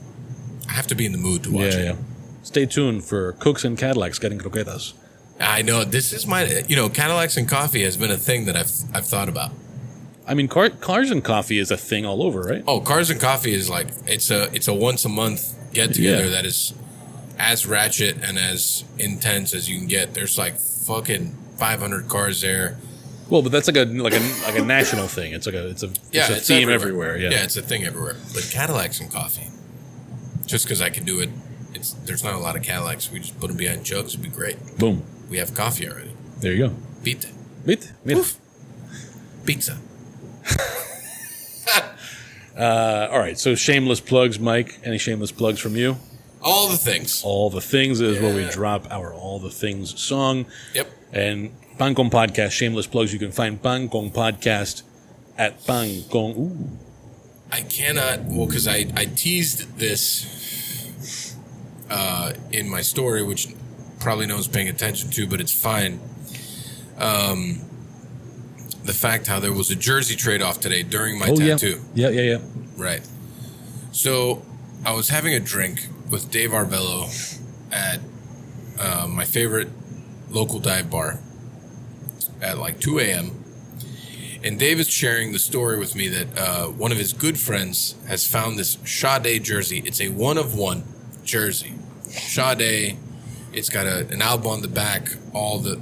I have to be in the mood to watch it. Yeah. Stay tuned for Cooks and Cadillacs getting croquetas. I know this is Cadillacs and coffee has been a thing that I've thought about. I mean, cars and coffee is a thing all over, right? Oh, cars and coffee is like it's a once a month get together that is as ratchet and as intense as you can get. There's like fucking 500 cars there. Well, but that's like a national thing. It's a theme everywhere. Yeah, it's a thing everywhere. But Cadillacs and coffee, just because I can do it. There's not a lot of Cadillacs. We just put them behind jugs. It'd be great. Boom. We have coffee already. There you go. Pizza. Pizza. All right. So shameless plugs, Mike. Any shameless plugs from you? All the things. All the things is where we drop our All the Things song. Yep. And Pan Con Podcast, shameless plugs. You can find Pan Con Podcast at Pan Con. Ooh. I cannot. Well, because I teased this in my story, which probably no one's paying attention to, but it's fine. The fact how there was a jersey trade-off today during my tattoo. Yeah. Right. So I was having a drink with Dave Arvello at my favorite local dive bar at like 2 a.m. And Dave is sharing the story with me that one of his good friends has found this Sade jersey. It's a one-of-one jersey. Sade, it's got an album on the back, all the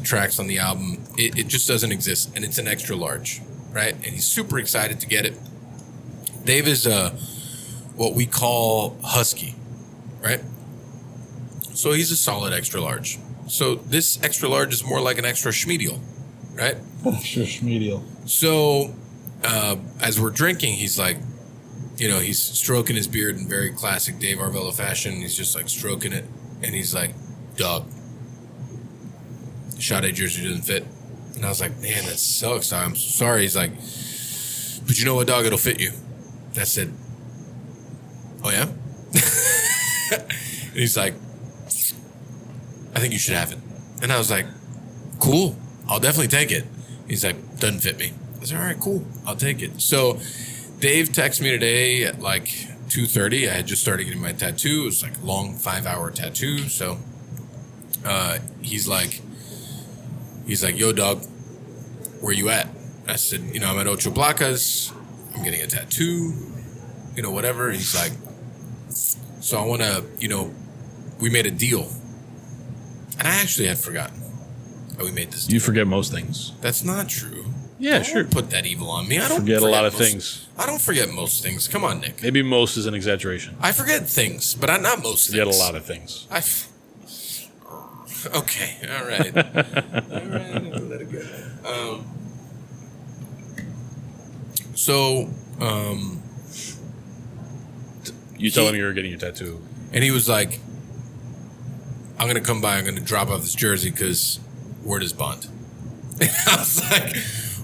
tracks on the album. It just doesn't exist, and it's an extra large, right? And he's super excited to get it. Dave is what we call husky, right? So he's a solid extra large. So this extra large is more like an extra schmedial, right? Extra schmedial. So as we're drinking, he's like, he's stroking his beard in very classic Dave Arvello fashion. He's just like stroking it, and he's like, "Dog, Sade jersey doesn't fit." And I was like, "Man, that sucks. I'm so sorry." He's like, "But you know what, dog? It'll fit you." And I said, "Oh yeah?" And he's like, "I think you should have it." And I was like, "Cool, I'll definitely take it." He's like, "Doesn't fit me." I said, "All right, cool, I'll take it." So Dave texted me today at like 2:30. I had just started getting my tattoo. It was like a long 5-hour tattoo. So he's like, "Yo, dog, where you at?" I said, "I'm at Ocho Placas. I'm getting a tattoo, whatever." He's like, "So I want to, we made a deal." And I actually had forgotten that we made this deal. You forget most things. That's not true. Yeah, sure. Don't put that evil on me. I don't forget a lot of things. I don't forget most things. Come on, Nick. Maybe most is an exaggeration. I forget things, but not most things. Forget a lot of things. Okay, all right. All right, let it go. You tell him you're getting your tattoo. And he was like, "I'm going to come by. I'm going to drop off this jersey because word is bond." And I was like,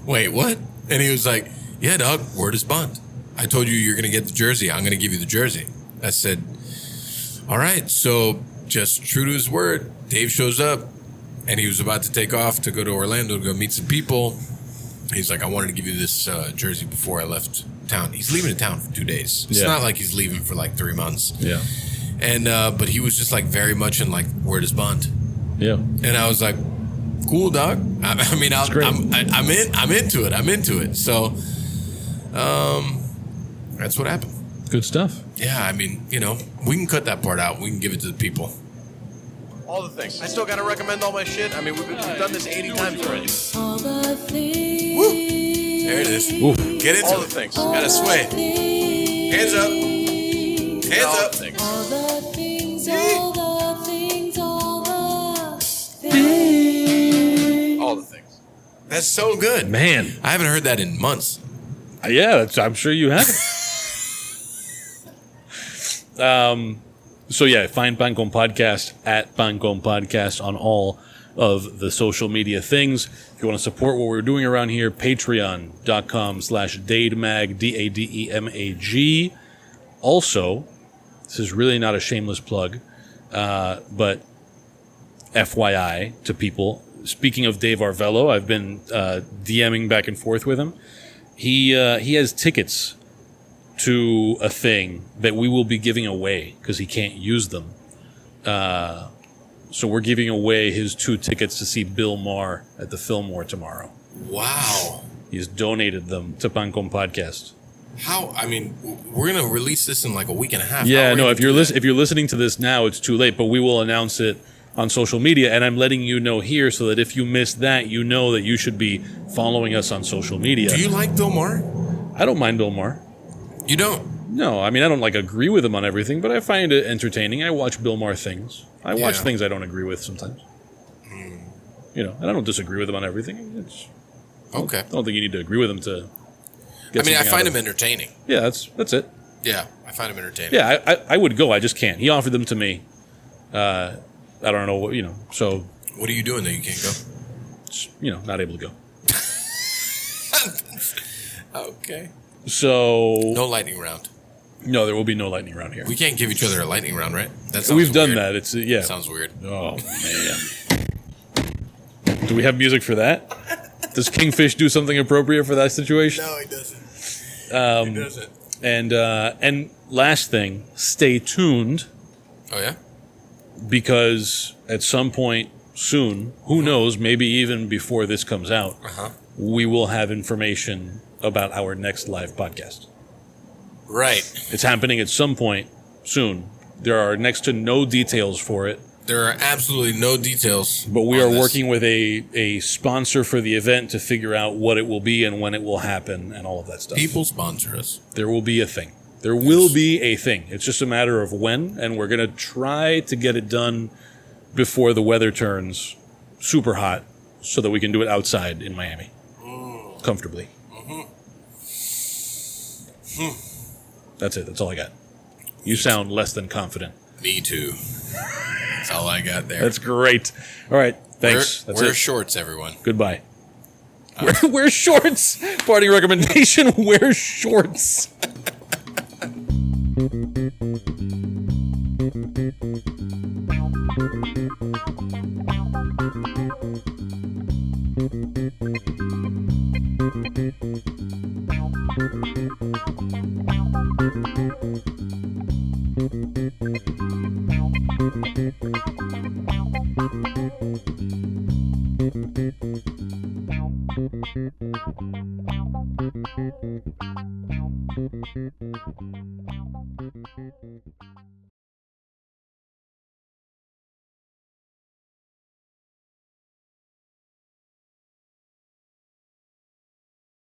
"Wait, what?" And he was like, "Yeah, dog, word is bond. I told you you're going to get the jersey. I'm going to give you the jersey." I said, "All right." So just true to his word, Dave shows up, and he was about to take off to go to Orlando to go meet some people. He's like, "I wanted to give you this jersey before I left town." He's leaving town for 2 days. It's not like he's leaving for like 3 months. Yeah. And but he was just like very much in like, word is bond. Yeah. And I was like, "Cool, dog. I'm into it. I'm into it." So, that's what happened. Good stuff. Yeah, I mean, we can cut that part out. We can give it to the people. All the things. I still got to recommend all my shit. I mean, we've done this 80 times already. All the things. Woo! There it is. Ooh. Get into All it. the things. Gotta sway. Hands up. Hands All up. the things. All the things, all the things, all the things. All the things. That's so good. Man. I haven't heard that in months. Yeah, I'm sure you have. So yeah, find Pan Con Podcast at Pan Con Podcast on all of the social media things. If you want to support what we're doing around here, patreon.com/dademag, DADEMAG. Also, this is really not a shameless plug, but FYI to people, speaking of Dave Arvello, I've been DMing back and forth with him. He has tickets to a thing that we will be giving away because he can't use them. So we're giving away his 2 tickets to see Bill Maher at the Fillmore tomorrow. Wow. He's donated them to Pancom Podcast. How? I mean, we're gonna release this in like a week and a half. Yeah, How are we no. gonna If you're do that? if you're listening to this now, it's too late. But we will announce it on social media, and I'm letting you know here so that if you missed that, you know that you should be following us on social media. Do you like Bill Maher? I don't mind Bill Maher. You don't? No, I mean I don't like agree with him on everything, but I find it entertaining. I watch Bill Maher things. I watch Yeah. things I don't agree with sometimes. You know, and I don't disagree with him on everything. Okay. I don't think you need to agree with him to. I mean, I something find out him of- entertaining. Yeah, that's it. Yeah, I find him entertaining. Yeah, I would go. I just can't. He offered them to me. I don't know what So What are you doing that you can't go? not able to go. Okay. So No lightning round. no, there will be no lightning round here. We can't give each other a lightning round, right? That We've done weird. that. It's yeah. Sounds weird. Oh man. Do we have music for that? Does Kingfish do something appropriate for that situation? No, he doesn't. He doesn't. And last thing, stay tuned Oh yeah. because at some point soon, who knows, maybe even before this comes out, we will have information about our next live podcast. Right. It's happening at some point soon. There are next to no details for it, There are absolutely no details. but we on are this. working with a sponsor for the event to figure out what it will be and when it will happen and all of that stuff. People sponsor us. There will be a thing. There will be a thing. It's just a matter of when, and we're going to try to get it done before the weather turns super hot so that we can do it outside in Miami comfortably. That's it. That's all I got. You sound less than confident. Me too. That's all I got there. That's great. All right. Thanks. That's wear it. shorts, everyone. Goodbye. Wear shorts. Parting recommendation, wear shorts.